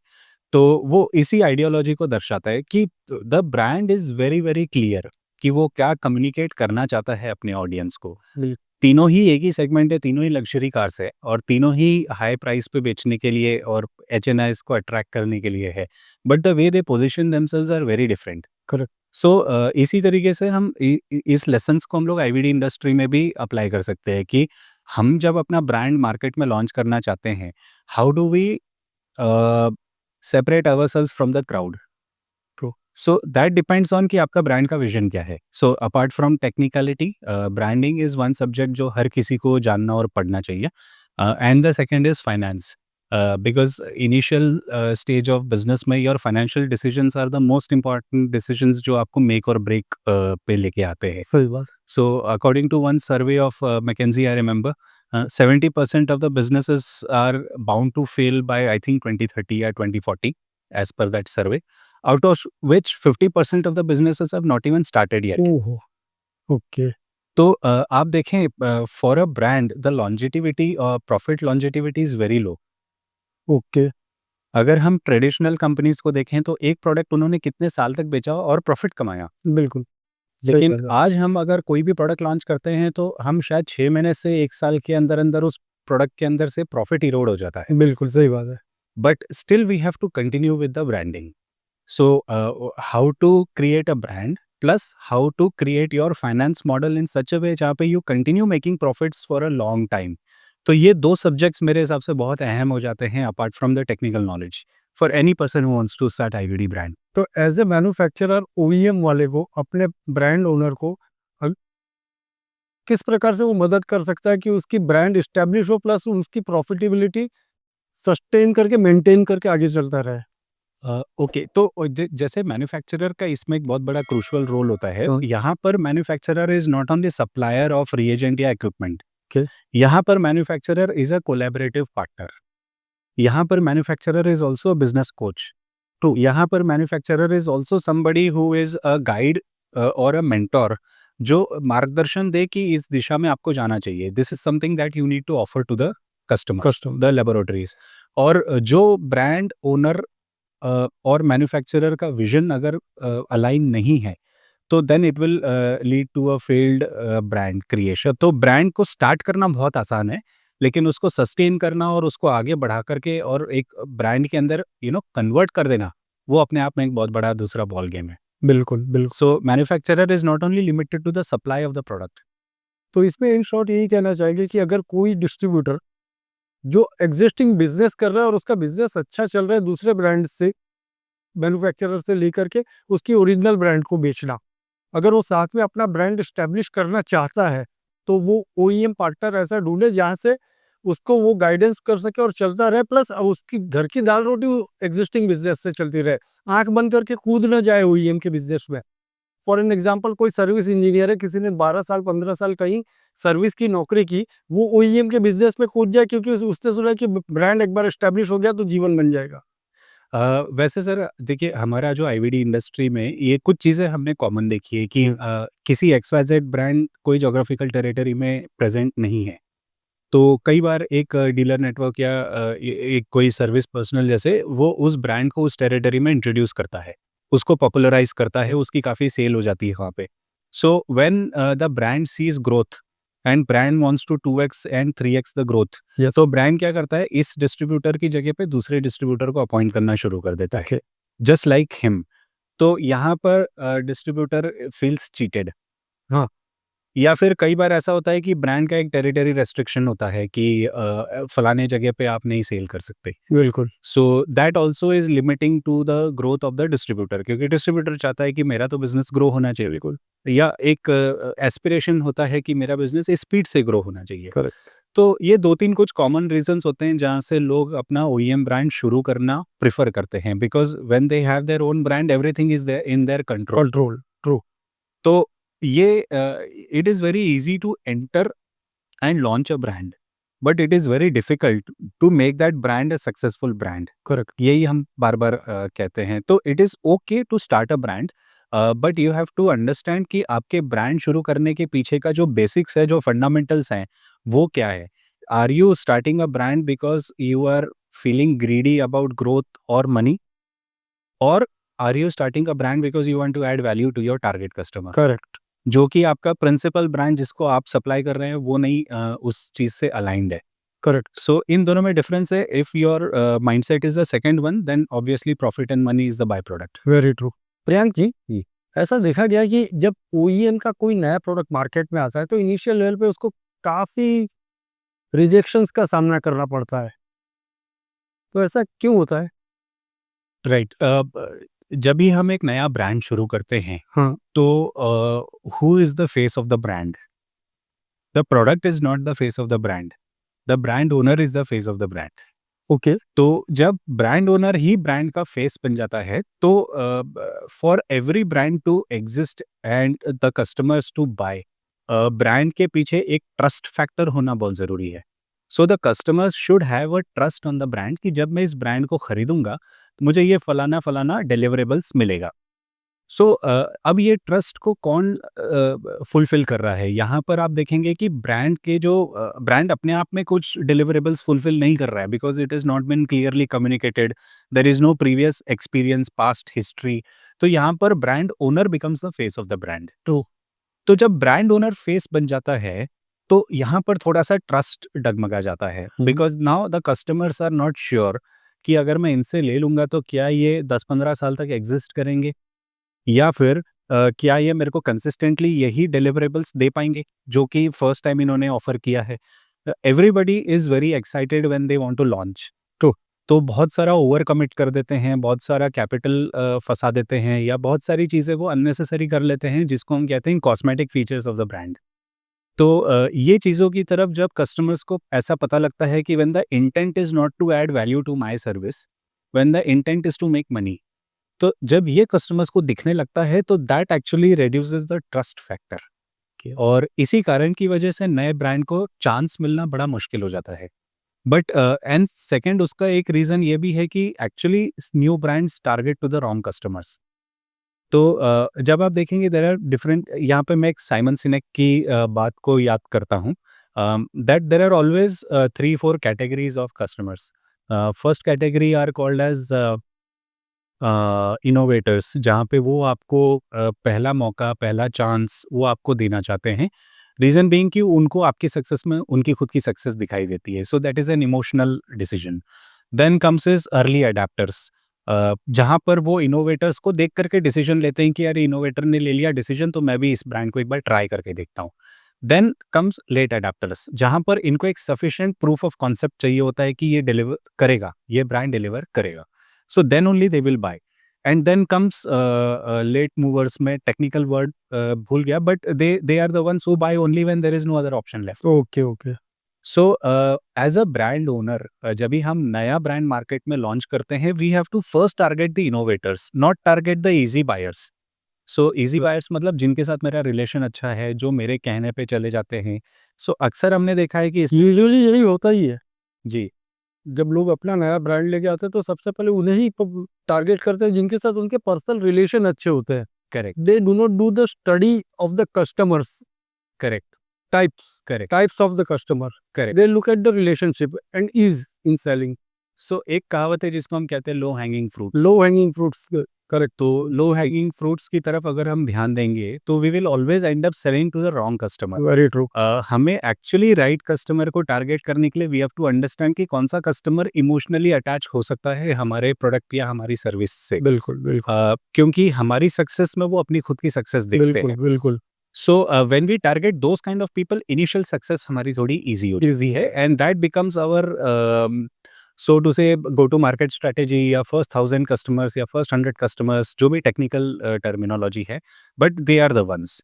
तो वो इसी आइडियोलॉजी को दर्शाता है कि the brand is very very clear कि वो क्या कम्युनिकेट करना चाहता है अपने ऑडियंस को। तीनों ही एक ही सेगमेंट है, तीनों ही लग्जरी कार्स है और तीनों ही हाई प्राइस पे बेचने के लिए और एचएनआईज़ को अट्रैक्ट करने के लिए है। But the way they position themselves are very different. Correct. So इसी तरीके से हम इस लेसन्स को हम लोग आईवीडी इंडस्ट्री में भी अप्लाई कर सकते हैं कि हम जब अपना ब्रांड मार्केट में लॉन्च करना चाहते हैं, how do we separate ourselves from the crowd? True. So that depends on कि आपका ब्रांड का विजन क्या है। So apart from technicality, branding is one subject जो हर किसी को जानना और पढ़ना चाहिए। And the second is finance, because initial stage of business में your financial decisions are the most important decisions जो आपको मेक और ब्रेक पे लेके आते हैं। सही बात। So, according to one survey of McKinsey, I remember 70% of the businesses are bound to fail by, I think, 2030 or 2040, as per that survey. Out of which 50% of the businesses have not even started yet. ओहो। Okay. तो आप देखें, for a brand the longevity और profit longevity is very low. Okay. अगर हम traditional companies को देखें तो एक प्रोडक्ट उन्होंने कितने साल तक बेचा और प्रॉफिट कमाया। बिल्कुल। सही लेकिन कहा। आज हम अगर कोई भी प्रोडक्ट लॉन्च करते हैं तो हम शायद 6 महीने से 1 साल के अंदर-अंदर उस प्रोडक्ट के अंदर से प्रॉफिट इरोड हो जाता है। बिल्कुल सही बात है। But still we have to continue with the branding. So how to create a brand plus how to create your finance model in such a way जहाँ पे you continue making profits for a long time. तो ये 2 subjects मेरे हिसाब से बहुत अहम हो जाते हैं apart from the technical knowledge for any person who wants to start IVD brand. तो एज ए मैन्युफैक्चरर ओईएम वाले को अपने ब्रांड ओनर को अ, किस प्रकार से वो मदद कर सकता है कि उसकी ब्रांड इस्टेब्लिश हो प्लस उसकी प्रॉफिटेबिलिटी सस्टेन करके मेंटेन करके आगे चलता रहे? ओके, तो जैसे मैन्युफैक्चरर का इसमें एक बहुत बड़ा क्रूशियल रोल होता है। हाँ। यहाँ पर manufacturer is not only supplier of reagent या इक्विपमेंट। ओके। यहाँ पर manufacturer is a collaborative partner. यहाँ पर manufacturer is also a business coach. तो यहाँ पर manufacturer is also somebody who is a guide और अ मेंटोर जो मार्गदर्शन दे कि इस दिशा में आपको जाना चाहिए। This is something that you need to offer to the customers, customer. The laboratories. और जो ब्रांड ओनर और मैन्युफैक्चरर का विजन अगर अलाइन नहीं है तो then it will lead to a failed brand creation. तो ब्रांड को स्टार्ट करना बहुत आसान है लेकिन उसको सस्टेन करना और उसको आगे बढ़ा करके और एक ब्रांड के अंदर कन्वर्ट कर देना, वो अपने आप में एक बहुत बड़ा दूसरा बॉल गेम है। बिल्कुल, बिल्कुल। So manufacturer is not only limited to the supply of the product. तो इसमें इन शॉर्ट यही कहना चाहेंगे कि अगर कोई डिस्ट्रीब्यूटर जो एग्जिस्टिंग बिज़नेस कर रहा है और उसका बिज़नेस अच्छा चल रहा है दूसरे ब्रांड से, मैन्युफैक्चरर से लेकर के उसकी ओरिजिनल ब्रांड को बेचना। अगर वो साथ में अपना ब्रांड एस्टेब्लिश करना चाहता है, तो वो ओईएम पार्टनर ऐसा ढूँढे जहाँ से उसको वो गाइडेंस कर सके और चलता रहे प्लस उसकी घर की दाल-रोटी वो एग्जिस्टिंग बिज़नेस से चलती रहे। आँख बंद करके कूद ना जाए ओईएम के बिज़नेस में। फॉर एन एग्ज़ाम्पल कोई सर्विस इंजीनियर है, किसी ने 12 साल, 15 साल कहीं सर्विस की नौकरी की, वो ओईएम के बिज़नेस में कूद जाए क्योंकि उसने सुना कि ब्रांड एक बार एस्टेब्लिश हो गया तो जीवन बन जाएगा। वैसे सर देखिए हमारा जो आईवीडी इंडस्ट्री में ये कुछ चीज़ें हमने कॉमन देखी है कि किसी XYZ ब्रांड कोई जोग्राफिकल टेरिटरी में प्रेजेंट नहीं है तो कई बार एक डीलर नेटवर्क या एक कोई सर्विस पर्सनल जैसे वो उस ब्रांड को उस टेरिटरी में इंट्रोड्यूस करता है, उसको पॉपुलराइज करता है, उसकी काफ़ी सेल हो जाती है वहाँ पे। So when the brand sees growth and brand wants to 2x and 3x the growth, yes. तो ब्रांड क्या करता है इस डिस्ट्रीब्यूटर की जगह पे दूसरे डिस्ट्रीब्यूटर को अपॉइंट करना शुरू कर देता है, ओके। Just like him. तो यहाँ पर डिस्ट्रीब्यूटर फील्स चीटेड। हाँ। या फिर कई बार ऐसा होता है कि ब्रांड का एक टेरिटरी रेस्ट्रिक्शन होता है कि फलाने जगह पे आप नहीं सेल कर सकते। बिल्कुल। So that also is limiting to the growth of the distributor, क्योंकि डिस्ट्रीब्यूटर चाहता है कि मेरा तो बिजनेस ग्रो होना चाहिए बिल्कुल, या एक एस्पिरेशन होता है कि मेरा बिजनेस स्पीड से ग्रो होना चाहिए। करेक्ट। तो ये 2-3 कुछ कॉमन रीजंस होते हैं जहाँ से लोग अपना ओईएम ब्रांड शुरू करना प्रेफर करते हैं, because when they have their own brand everything is there in their control. Control. True. तो ये it is very easy to enter and launch a brand, but it is very difficult to make that brand a successful brand. Correct. यही हम बार-बार कहते हैं। तो it is okay to start a brand, but you have to understand कि आपके brand शुरू करने के पीछे का जो बेसिक्स है, जो फंडामेंटल्स हैं, वो क्या है? Are you starting a brand because you are feeling greedy about growth और मनी? और are you starting a brand because you want to add value to your target customer? Correct. जो कि आपका प्रिंसिपल ब्रांड जिसको आप supply कर रहे हैं वो नहीं उस चीज़ से अलाइन्ड है। करेक्ट। सो इन दोनों में डिफरेंस है। If your mindset is the second one, then obviously profit and money is the by product. Very true. Priyank ji, जी। ऐसा देखा गया कि जब ओईएम का कोई नया प्रोडक्ट मार्केट में आता है तो इनिशियल लेवल पे उसको काफ़ी रिजेक्शंस का सामना करना पड़ता है। तो ऐसा क्यों होता है? राइट। जब भी हम एक नया ब्रांड शुरू करते हैं हाँ। तो who is the face of the brand? The product is not the face of the brand, the brand owner is the face of the brand. Okay. तो जब ब्रांड ओनर ही ब्रांड का फेस बन जाता है तो for every brand to exist and the customers to buy, brand के पीछे एक ट्रस्ट फैक्टर होना बहुत ज़रूरी है। So the customers should have a trust on the brand कि जब मैं इस ब्रांड को खरीदूंगा तो मुझे ये फलाना फलाना डिलीवरेबल्स मिलेगा। सो अब ये ट्रस्ट को कौन फुलफिल कर रहा है? यहाँ पर आप देखेंगे कि ब्रांड के जो ब्रांड अपने आप में कुछ डिलीवरेबल्स फुलफिल नहीं कर रहा है, because it is not been clearly communicated, there is no previous experience, past history. तो यहाँ पर brand owner becomes the face of the brand. True. तो जब ब्रांड ओनर फेस बन जाता है तो यहाँ पर थोड़ा सा ट्रस्ट डगमगा जाता है, because now the customers are not sure कि अगर मैं इनसे ले लूंगा तो क्या ये 10-15 साल तक एग्जिस्ट करेंगे, या फिर क्या ये मेरे को कंसिस्टेंटली यही डिलीवरेबल्स दे पाएंगे जो कि फर्स्ट टाइम इन्होंने ऑफर किया है। Everybody is very excited when they want to launch. तो बहुत सारा ओवर कमिट कर देते हैं, बहुत सारा कैपिटल फंसा देते हैं, या बहुत सारी चीज़ें वो अननेसेसरी कर लेते हैं जिसको हम कहते हैं cosmetic features of the brand. तो ये चीज़ों की तरफ जब कस्टमर्स को ऐसा पता लगता है कि when the intent is not to add value to my service, when the intent is to make money, तो जब ये कस्टमर्स को दिखने लगता है तो that actually reduces the trust factor, और इसी कारण की वजह से नए ब्रांड को चांस मिलना बड़ा मुश्किल हो जाता है। बट एंड सेकंड उसका एक रीज़न ये भी है कि actually new brands target to the wrong customers. तो जब आप देखेंगे देयर आर डिफरेंट, यहाँ पे मैं एक साइमन सिनेक की बात को याद करता हूँ, that there are always 3-4 categories of customers. First category are called as innovators, जहाँ पे वो आपको पहला मौका, पहला चांस वो आपको देना चाहते हैं। रीज़न बीइंग कि उनको आपकी सक्सेस में उनकी खुद की सक्सेस दिखाई देती है। So that is an emotional decision. Then comes is early adopters, जहाँ पर वो इनोवेटर्स को देख करके डिसीजन लेते हैं कि यार इनोवेटर ने ले लिया डिसीजन तो मैं भी इस ब्रांड को एक बार ट्राई करके देखता हूँ। देन कम्स लेट अडैप्टर्स, जहाँ पर इनको एक सफिशिएंट प्रूफ ऑफ कॉन्सेप्ट चाहिए होता है कि ये डिलीवर करेगा, ये ब्रांड डिलीवर करेगा। So then only they will buy. And then comes late movers, में टेक्निकल वर्ड भूल गया, but they are the ones who buy only when there is no other option left. Okay, okay. So as a brand owner, जब भी हम नया brand market में launch करते हैं, we have to first target the innovators, not target the easy buyers. So easy buyers मतलब जिनके साथ मेरा रिलेशन अच्छा है, जो मेरे कहने पे चले जाते हैं। सो अक्सर हमने देखा है कि यूजुअली यही होता ही है। जी, जब लोग अपना नया ब्रांड लेके आते हैं तो सबसे पहले उन्हें ही टारगेट करते हैं जिनके साथ उनके पर्सनल रिलेशन अच्छे होते हैं। Correct, they do not do the study of the customers, correct, types correct, types of the customer. Correct. They look at the relationship and ease in selling. So एक कहावत है जिसको हम कहते हैं low hanging fruits. Low hanging fruits. Correct. तो low hanging fruits की तरफ अगर हम ध्यान देंगे तो we will always end up selling to the wrong customer. Very true. हमें एक्चुअली राइट कस्टमर को टारगेट करने के लिए वी हैव टू अंडरस्टैंड कि कौन सा कस्टमर इमोशनली अटैच हो सकता है हमारे प्रोडक्ट या हमारी सर्विस से। बिल्कुल, बिल्कुल। क्योंकि हमारी सक्सेस में वो अपनी खुद की सक्सेस देखते बिल्कुल, हैं। बिल्कुल। So when we target those kind of people, initial success हमारी थोड़ी इजी हो जाती है, and that becomes our so to say go to market strategy, या फर्स्ट 1000 कस्टमर्स या फर्स्ट 100 कस्टमर्स, जो भी टेक्निकल टर्मिनोलॉजी है, but they are the ones.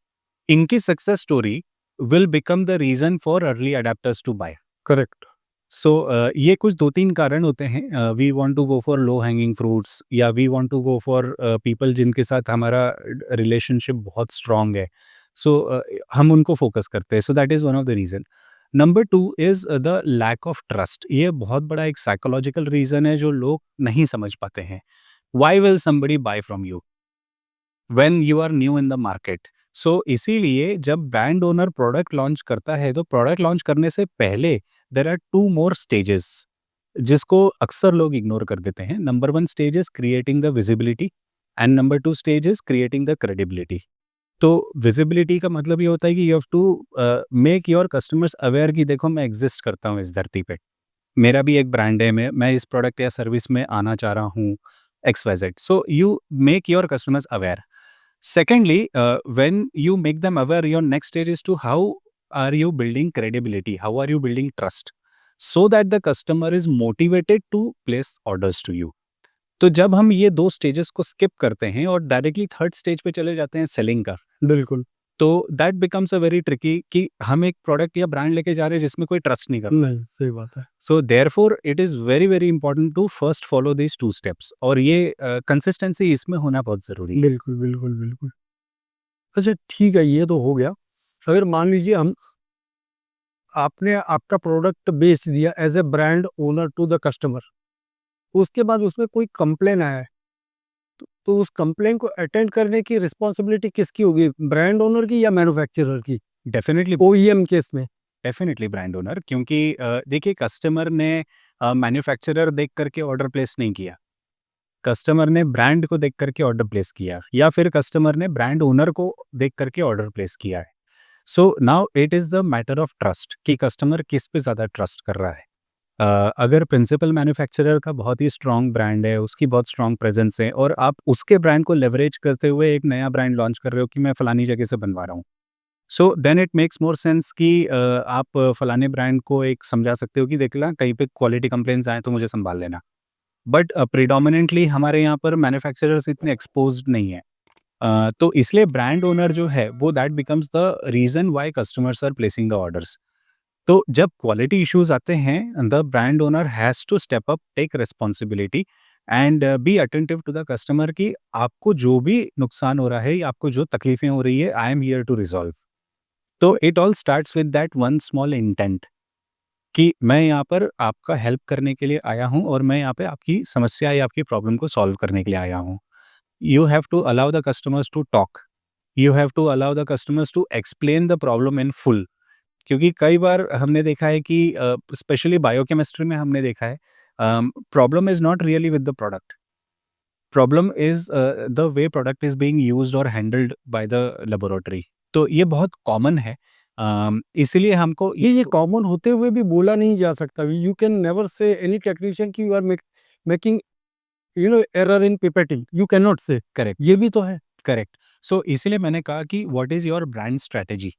इनकी success story will become the reason for early adopters to buy. Correct. So ये कुछ 2-3 कारण होते हैं। We want to go for low hanging fruits, या we want to go for people जिनके साथ हमारा रिलेशनशिप बहुत स्ट्रांग है। सो हम उनको फोकस करते हैं। So that is one of the reason. Number 2 is the lack of trust. ये बहुत बड़ा एक साइकोलॉजिकल रीज़न है जो लोग नहीं समझ पाते हैं। Why will somebody buy from you when you are new in the market? So इसीलिए जब ब्रांड ओनर प्रोडक्ट लॉन्च करता है तो प्रोडक्ट लॉन्च करने से पहले देयर आर 2 मोर स्टेजेस जिसको अक्सर लोग इग्नोर कर देते हैं। Number 1 stage is creating the visibility, and number 2 stage is creating the credibility. तो विजिबिलिटी का मतलब ये होता है कि you have to make your customers aware कि देखो मैं एग्जिस्ट करता हूँ इस धरती पे, मेरा भी एक ब्रांड है, मैं इस प्रोडक्ट या सर्विस में आना चाह रहा हूँ, X Y Z. So you make your customers aware. Secondly, when you make them aware, your next stage is to how are you building credibility? How are you building trust? So that the customer is motivated to place orders to you. तो जब हम ये 2 stages को skip करते हैं और directly third stage पे चले जाते हैं सेलिंग का, बिल्कुल। तो that becomes a very tricky कि हम एक प्रोडक्ट या ब्रांड लेके जा रहे हैं जिसमें कोई ट्रस्ट नहीं करता। नहीं, सही बात है। So therefore it is very, very important to first follow these 2 steps और ये कंसिस्टेंसी इसमें होना बहुत ज़रूरी है। बिल्कुल, बिल्कुल, बिल्कुल। अच्छा ठीक है, ये तो हो गया। अगर मान लीजिए हम आपने आपका प्रोडक्ट बेच दिया as a brand owner to the customer, उसके बाद उसमें कोई कंप्लेन आया है, तो उस कंप्लेन को अटेंड करने की रिस्पॉन्सिबिलिटी किसकी होगी? ब्रांड ओनर की या मैन्युफैक्चरर की? डेफिनिटली ओईएम केस में? डेफिनेटली ब्रांड ओनर, क्योंकि देखिए कस्टमर ने मैन्युफैक्चरर देख करके ऑर्डर प्लेस नहीं किया, कस्टमर ने ब्रांड को देख करके ऑर्डर प्लेस किया या फिर कस्टमर ने ब्रांड ओनर को देख करके ऑर्डर प्लेस किया है। So now it is the matter of trust कि कस्टमर किस पे ज़्यादा ट्रस्ट कर रहा है। अगर प्रिंसिपल मैन्युफैक्चरर का बहुत ही स्ट्रॉन्ग ब्रांड है, उसकी बहुत स्ट्रॉन्ग प्रेजेंस है और आप उसके ब्रांड को लेवरेज करते हुए एक नया ब्रांड लॉन्च कर रहे हो कि मैं फलानी जगह से बनवा रहा हूँ, so then it makes more sense कि आप फलाने ब्रांड को एक समझा सकते हो कि देख ला कहीं पे क्वालिटी कंप्लेंट्स आए तो मुझे संभाल लेना। बट प्रिडोमिनेंटली हमारे यहाँ पर मैन्युफैक्चरर्स इतने एक्सपोज्ड नहीं है। तो इसलिए ब्रांड ओनर जो है वो that becomes the reason why customers are placing the orders. तो जब क्वालिटी इश्यूज आते हैं the brand owner has to step up, take responsibility and be attentive to the customer कि आपको जो भी नुकसान हो रहा है या आपको जो तकलीफें हो रही है, I am here to resolve. तो it all starts with that one small intent कि मैं यहाँ पर आपका हेल्प करने के लिए आया हूँ और मैं यहाँ पे आपकी समस्या या आपकी प्रॉब्लम को सॉल्व करने के लिए आया हूँ। You have to allow the customers to talk, you have to allow the customers to explain the problem in full. क्योंकि कई बार हमने देखा है कि स्पेशली बायोकेमिस्ट्री में हमने देखा है problem is not really with the product, problem is the way product is being used और हैंडल्ड बाय द लेबोरेटरी। तो ये बहुत कॉमन है, इसीलिए हमको ये कॉमन होते हुए भी बोला नहीं जा सकता। You can never say any technician कि you are making error in pipetting, you can not say. Correct ये भी तो है। करेक्ट। सो इसीलिए मैंने कहा कि what is your brand strategy.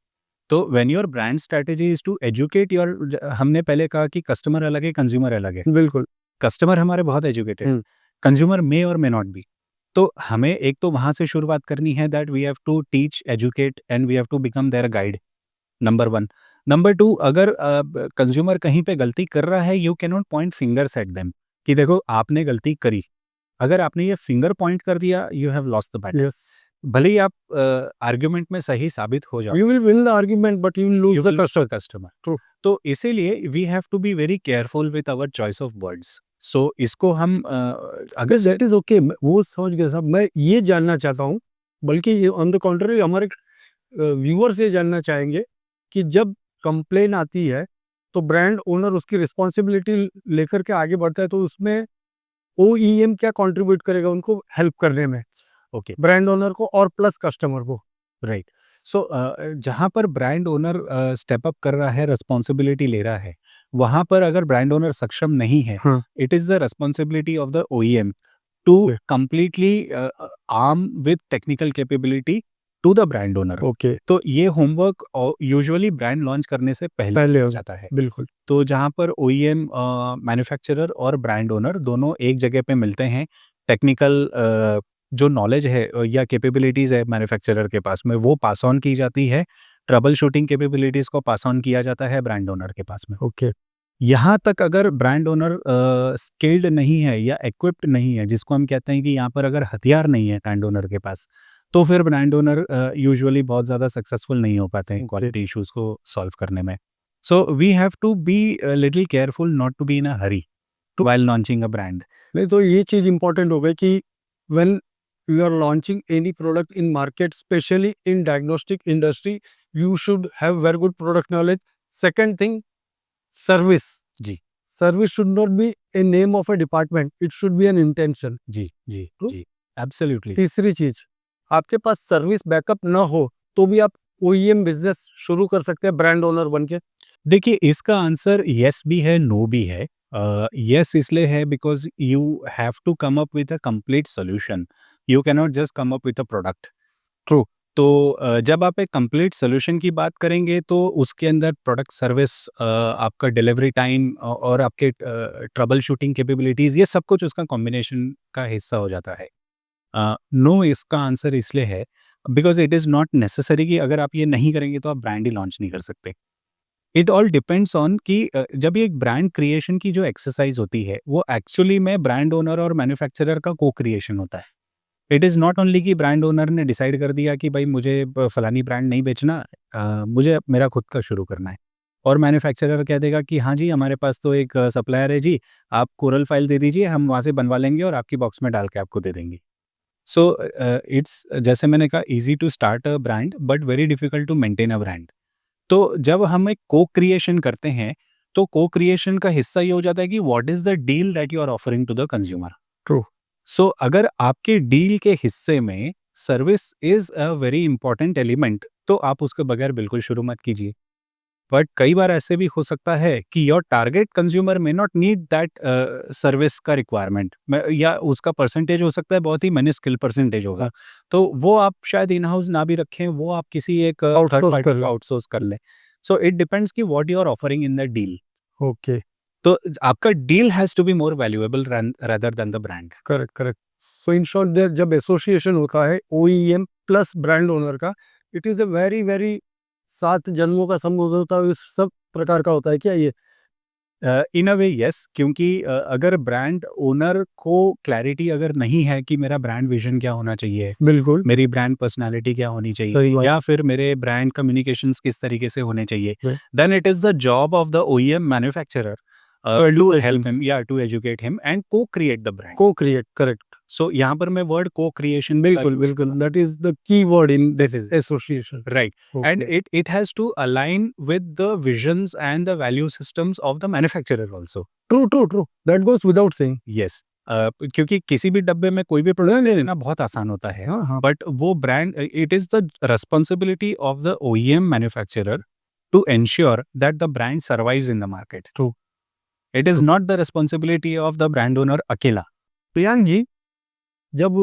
तो when your brand strategy is to educate your, हमने पहले कहा कि कस्टमर अलग है, कंज्यूमर अलग है। बिल्कुल। कस्टमर हमारे बहुत एजुकेटेड, हम्म। कंज्यूमर मे और मे नॉट बी। तो हमें एक तो वहाँ से शुरुआत करनी है that we have to teach, educate and we have to become their guide, number 1। Number 2, अगर कंज्यूमर कहीं पे गलती कर रहा है, you can not point fingers at them कि देखो आपने गलती करी। अगर आपने ये फिंगर पॉइंट कर दिया, you have lost the battle. Yes, भले ही आप आर्गुमेंट में सही साबित हो जाओ, you will win the argument but you will you lose will the lose the customer. customer। True। तो इसीलिए we have to be very careful with our choice of words. So इसको हम अगर दैट इज ओके, वो समझ गया साहब। मैं ये जानना चाहता हूँ, बल्कि ऑन द कॉन्ट्ररी हमारे व्यूअर्स ये जानना चाहेंगे कि जब कंप्लेन आती है तो ब्रांड ओनर उसकी रिस्पॉन्सिबिलिटी लेकर के आगे बढ़ता है, तो उसमें ओईएम क्या कंट्रीब्यूट करेगा उनको हेल्प करने में? ओके, ब्रांड ओनर को और प्लस कस्टमर को। राइट। सो जहाँ पर ब्रांड ओनर स्टेप अप कर रहा है, रिस्पॉन्सिबिलिटी ले रहा है, वहाँ पर अगर ब्रांड ओनर सक्षम नहीं है, हाँ। It is the responsibility of the OEM to Yeah. Completely arm with technical capability to the brand owner. Okay. तो ये होमवर्क यूजुअली ब्रांड लॉन्च करने से पहले पहले हो हो जाता है। बिल्कुल। तो जहाँ पर ओईएम, मैन्युफैक्चरर और ब्रांड ओनर दोनों एक जगह पे मिलते हैं, टेक्निकल जो नॉलेज है या कैपेबिलिटीज़ है मैन्युफैक्चरर के पास में, वो पास ऑन की जाती है, ट्रबल शूटिंग कैपेबिलिटीज़ को पास ऑन किया जाता है ब्रांड ओनर के पास में। ओके। यहाँ तक अगर ब्रांड ओनर स्किल्ड नहीं है या इक्विप्ड नहीं है, जिसको हम कहते हैं कि यहाँ पर अगर हथियार नहीं है ब्रांड ओनर के पास, तो फिर ब्रांड ओनर यूजुअली बहुत ज़्यादा सक्सेसफुल नहीं हो पाते हैं क्वालिटी इश्यूज़ को सॉल्व करने में। So we have to be little careful not to be in a hurry while launching a brand. नहीं तो ये चीज इंपॉर्टेंट हो गई कि when you are launching any product in market, specially in diagnostic industry, you should have very good product knowledge. Second thing, service. जी service should not be a name of a department, it should be an intention. जी जी True। जी, absolutely. तीसरी चीज, आपके पास service backup ना हो तो भी आप ओईएम बिजनेस शुरू कर सकते हैं ब्रांड ओनर बन के? देखिए, इसका आंसर येस भी है, नो भी है। येस इसलिए है because you have to come up with a complete solution. You can not just come up with a product. True. तो जब आप एक कंप्लीट सॉल्यूशन की बात करेंगे तो उसके अंदर प्रोडक्ट सर्विस, आपका डिलीवरी टाइम और आपके ट्रबल शूटिंग कैपेबिलिटीज़, ये सब कुछ उसका कॉम्बिनेशन का हिस्सा हो जाता है। नो इसका आंसर इसलिए है because it is not necessary कि अगर आप ये नहीं करेंगे तो आप ब्रांड ही लॉन्च नहीं कर सकते। इट ऑल डिपेंड्स ऑन कि जब ये एक ब्रांड क्रिएशन की जो एक्सरसाइज होती है वो एक्चुअली में ब्रांड ओनर और मैन्युफैक्चरर का को क्रिएशन होता है। इट इज़ नॉट ओनली कि ब्रांड ओनर ने डिसाइड कर दिया कि भाई मुझे फलानी ब्रांड नहीं बेचना, मुझे अब मेरा खुद का शुरू करना है। और मैन्युफैक्चरर कह देगा कि हाँ जी, हमारे पास तो एक सप्लायर है जी, आप कोरल फाइल दे दीजिए, हम वहाँ से बनवा लेंगे और आपकी बॉक्स में डाल के आपको दे देंगे। सो इट्स, जैसे मैंने कहा, easy to start a brand but very difficult to maintain a brand. तो जब हम एक को-क्रिएशन करते हैं, तो को-क्रिएशन का हिस्सा ये हो जाता है कि what is the deal that you are offering to the consumer. True. So अगर आपके डील के हिस्से में service is a very important element, तो आप उसके बगैर बिल्कुल शुरू मत कीजिए। बट कई बार ऐसे भी हो सकता है कि your target consumer may not need that service का रिक्वायरमेंट, या उसका परसेंटेज हो सकता है बहुत ही मिनिस्किल परसेंटेज होगा। तो वो आप शायद इन हाउस ना भी रखें, वो आप किसी एक थर्ड आउटसोर्स पार्टी कर को लो। आउटसोर्स कर लें। सो इट डिपेंड्स कि what you are offering in the deal. Okay. तो आपका deal has to be more valuable rather than the brand. Correct, correct. So in short there जब association होता है ओईएम प्लस ब्रांड ओनर का, it is a very, very 7 जन्मों का संबंध होता है, इस सब प्रकार का होता है क्या ये? इन अ वे यस, क्योंकि अगर ब्रांड ओनर को क्लैरिटी अगर नहीं है कि मेरा ब्रांड विजन क्या होना चाहिए, बिल्कुल, मेरी ब्रांड पर्सनैलिटी क्या होनी चाहिए, सही बात या फिर मेरे ब्रांड कम्युनिकेशंस किस तरीके से होने चाहिए, है। Then it is the job of the OEM manufacturer तो to educate help him, him, या टू एजुकेट हिम एंड को create the brand. Co-create, correct. So यहाँ पर मैं वर्ड को क्रिएशन का बिल्कुल, यूज़ बिल्कुल, करूँ। That is the key word in this this is association. Right, and okay, it has to align with the visions and the value systems of the manufacturer also. True, true, true, that goes without saying. Yes, क्योंकि किसी भी डब्बे में कोई भी product ले लेना बहुत आसान होता है, हाँ, हाँ, बट वो brand, it is the responsibility of the OEM manufacturer to ensure that the brand survives in the market. True, it is true. Not the responsibility of the brand owner अकेला। प्रियांक जी, जब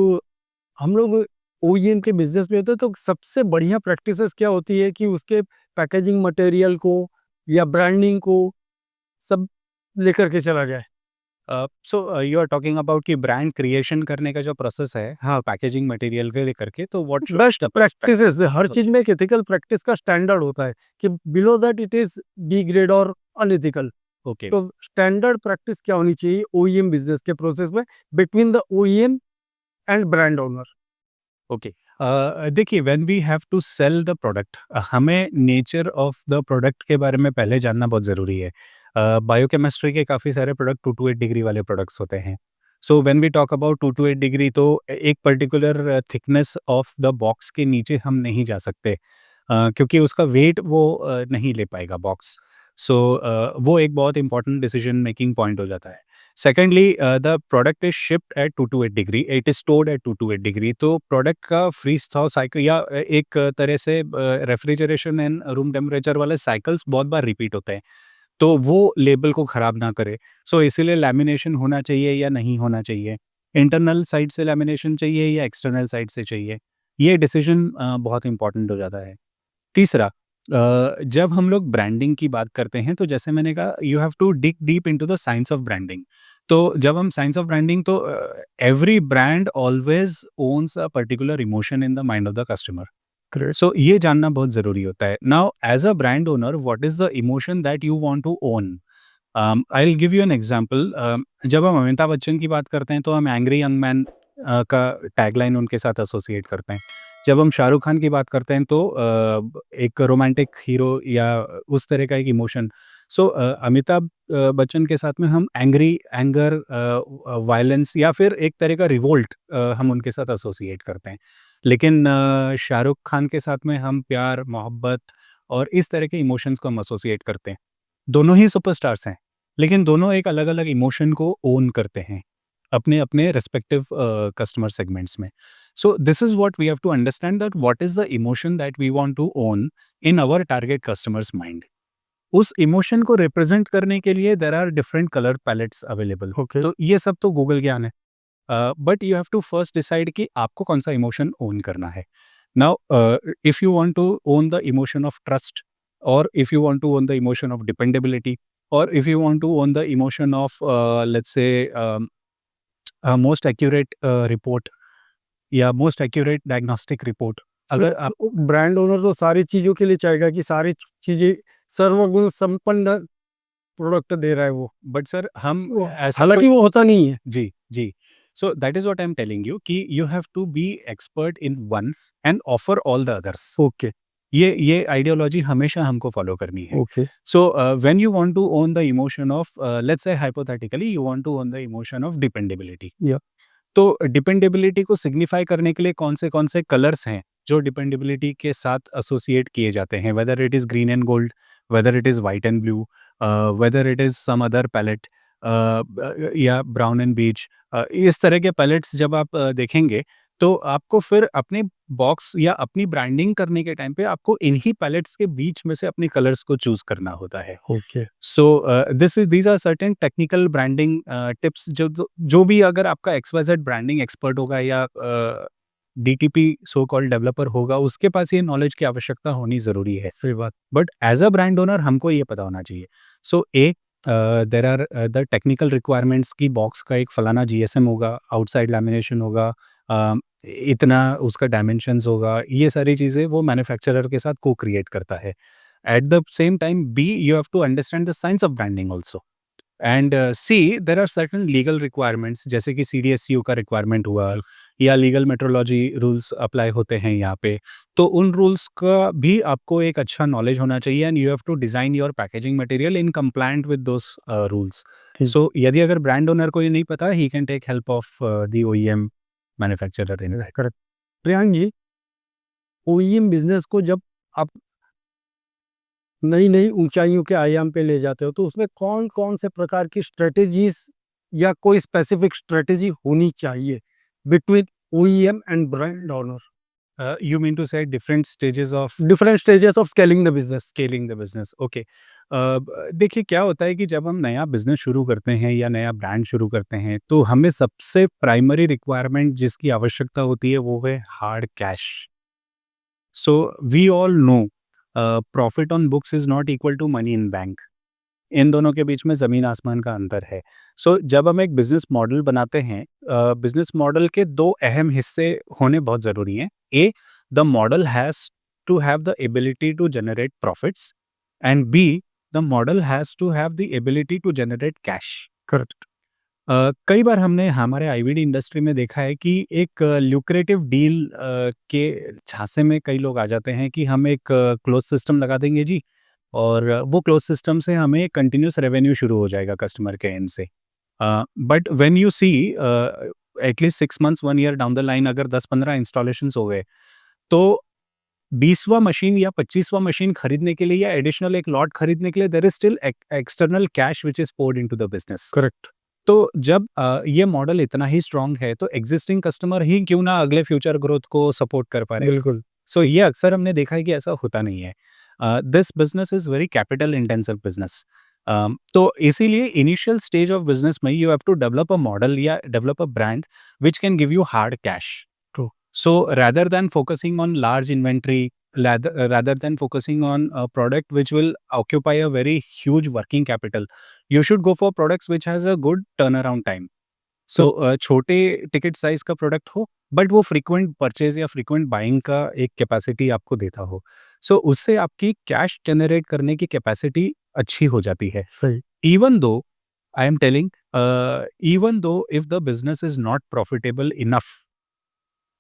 हम लोग ओईएम के business में होते हैं तो सबसे बढ़िया प्रैक्टिसेस क्या होती है कि उसके पैकेजिंग मटेरियल को या ब्रांडिंग को सब लेकर के चला जाए? So you are talking about कि ब्रांड क्रिएशन करने का जो प्रोसेस है, हाँ, पैकेजिंग मटेरियल के लेकर के, तो what should best the best practices, हर चीज़ प्रैक्टिस। में एक एथिकल प्रैक्टिस का स्टैंडर्ड होता है कि below that it is degrade और अनएथिकल। ओके, तो स्टैंडर्ड प्रैक्टिस क्या होनी चाहिए ओईएम बिज़नेस के प्रोसेस में between the OEM and brand owner? Okay. देखिए, when we have to sell the product, हमें नेचर ऑफ द प्रोडक्ट के बारे में पहले जानना बहुत ज़रूरी है। बायोकेमिस्ट्री के काफ़ी सारे प्रोडक्ट 2 टू 8 डिग्री वाले प्रोडक्ट्स होते हैं। So when we talk about 2 to 8 degree, तो एक particular thickness of the box के नीचे हम नहीं जा सकते, क्योंकि उसका वेट वो नहीं ले पाएगा बॉक्स। सो वो एक बहुत इंपॉर्टेंट डिसीजन मेकिंग पॉइंट हो जाता है। Secondly, the product is shipped at 2 to 8 degree, it is stored at 2 to 8 degree, तो प्रोडक्ट का फ्रीज थॉ साइकिल या एक तरह से रेफ्रिजरेशन एंड रूम टेम्परेचर वाले साइकिल्स बहुत बार रिपीट होते हैं, तो वो लेबल को खराब ना करे। सो इसीलिए लैमिनेशन होना चाहिए या नहीं होना चाहिए, इंटरनल साइड से लैमिनेशन चाहिए या एक्सटर्नल साइड से चाहिए, ये डिसीजन बहुत इंपॉर्टेंट हो जाता है। तीसरा, जब हम लोग ब्रांडिंग की बात करते हैं, तो जैसे मैंने कहा, you have to dig deep into the science of branding. तो जब हम साइंस ऑफ ब्रांडिंग, तो every brand always owns a particular emotion in the mind of the customer. Great. So ये जानना बहुत ज़रूरी होता है। Now as a brand owner, what is the emotion that you want to own? I will give you an example. जब हम अमिताभ बच्चन की बात करते हैं तो हम एंग्री यंग मैन का टैगलाइन उनके साथ एसोसिएट करते हैं। जब हम शाहरुख खान की बात करते हैं तो एक रोमांटिक हीरो या उस तरह का एक इमोशन। सो अमिताभ बच्चन के साथ में हम एंगर, वायलेंस या फिर एक तरह का रिवोल्ट हम उनके साथ एसोसिएट करते हैं। लेकिन शाहरुख खान के साथ में हम प्यार, मोहब्बत और इस तरह के इमोशंस को हम एसोसिएट करते हैं। दोनों ही सुपरस्टार्स हैं, लेकिन दोनों एक अलग-अलग इमोशन को ओन करते हैं। अपने अपने रेस्पेक्टिव कस्टमर सेगमेंट्स में. So this is what we have to understand that what is the emotion that we want to own in our target customers mind. उस इमोशन को रिप्रेजेंट करने के लिए there are different colour palettes available. Okay तो ये सब तो Google ज्ञान है. But you have to first decide कि आपको कौन सा इमोशन ओन करना है. Now if you want to own the emotion of trust, or if you want to own the emotion of dependability, or if you want to own the emotion of let's say most accurate report या most accurate diagnostic report. अगर आप brand owner तो सारी चीजों के लिए चाहेगा कि सारी चीजें सर्वगुण संपन्न प्रोडक्ट दे रहा है वो, बट सर हम ऐसा हालांकि वो होता नहीं है. जी जी. So that is what I am telling you कि you have to be expert in one and offer all the others. Okay ये आइडियोलॉजी हमेशा हमको फॉलो करनी है. Okay So when you want to own the emotion of let's say hypothetically you want to own the emotion of dependability. Yeah. तो dependability को signify करने के लिए कौन से कलर्स हैं जो डिपेंडेबिलिटी के साथ एसोसिएट किए जाते हैं, whether it is green and gold, whether it is white and blue, whether it is some other palette या ब्राउन एंड बीच. इस तरह के पैलेट्स जब आप देखेंगे तो आपको फिर अपने बॉक्स या अपनी ब्रांडिंग करने के टाइम पे आपको इन्हीं पैलेट्स के बीच में से अपने कलर्स को चूज करना होता है. Okay so these are certain technical branding tips जो भी अगर आपका XYZ ब्रांडिंग एक्सपर्ट होगा या DTP सो कॉल्ड डेवलपर होगा उसके पास ये नॉलेज की आवश्यकता होनी ज़रूरी है. सही बात. But as a brand owner हमको ये पता होना चाहिए. So there are the technical requirements की बॉक्स का एक फलाना GSM होगा, आउटसाइड लैमिनेशन होगा, इतना उसका डायमेंशंस होगा, ये सारी चीज़ें वो मैन्युफैक्चरर के साथ को क्रिएट करता है. At the same time be you have to understand the science of branding also. And see there are certain legal requirements जैसे कि CDSCO का रिक्वायरमेंट हुआ या लीगल मेट्रोलॉजी रूल्स अप्लाई होते हैं यहाँ पे. तो उन रूल्स का भी आपको एक अच्छा नॉलेज होना चाहिए and you have to design your packaging material in compliant with those rules. So यदि अगर ब्रांड ओनर को ये नहीं पता ही can take help of the OEM manufacturer in that. Correct. Priyank ji, OEM business को जब आप नई नई ऊंचाइयों के आयाम पे ले जाते हो तो उसमें कौन कौन से प्रकार की स्ट्रेटेजीज या कोई स्पेसिफिक स्ट्रेटेजी होनी चाहिए between OEM and brand owner? You mean to say different stages of different stages of scaling the business. Scaling the business. Okay. देखिए क्या होता है कि जब हम नया बिजनेस शुरू करते हैं या नया ब्रांड शुरू करते हैं तो हमें सबसे प्राइमरी रिक्वायरमेंट जिसकी आवश्यकता होती है वो है hard cash. So we all know profit on books is not equal to money in bank. इन दोनों के बीच में ज़मीन आसमान का अंतर है. सो जब हम एक बिजनेस मॉडल बनाते हैं, बिजनेस मॉडल के दो अहम हिस्से होने बहुत ज़रूरी हैं. The model has to have the ability to generate profits and be the model has to have the ability to generate cash. Correct. कई बार हमने हमारे IVD इंडस्ट्री में देखा है कि एक ल्यूक्रेटिव डील के झांसे में कई लोग आ जाते हैं कि हम एक क्लोज सिस्टम लगा देंगे जी और वो क्लोज सिस्टम से हमें कंटिन्यूस रेवेन्यू शुरू हो जाएगा कस्टमर के एंड से. But when you see at least 6 months 1 year down the line अगर 10-15 इंस्टॉलेशंस हो गए तो 20वां मशीन या 25वां मशीन खरीदने के लिए या एडिशनल एक लॉट खरीदने के लिए there is still external cash which is poured into the business. Correct. तो जब ये मॉडल इतना ही स्ट्रांग है तो एग्जिस्टिंग कस्टमर ही क्यों ना अगले फ्यूचर ग्रोथ को सपोर्ट कर पा रहे. बिल्कुल. सो ये अक्सर हमने देखा है कि ऐसा होता नहीं है. This business is very capital intensive business. तो इसीलिए इनिशियल स्टेज ऑफ बिजनेस में you have to develop a model या develop a brand which can give you hard cash. True. So rather than focusing on large inventory, rather than focusing on a product which will occupy a very huge working capital, you should go for products which has a good turnaround time. So छोटे ticket size का product हो but वो frequent purchase या frequent buying का एक capacity आपको देता हो. सो उससे आपकी कैश जनरेट करने की कैपेसिटी अच्छी हो जाती है. सही. Even though I am telling, even though if the business is not profitable enough,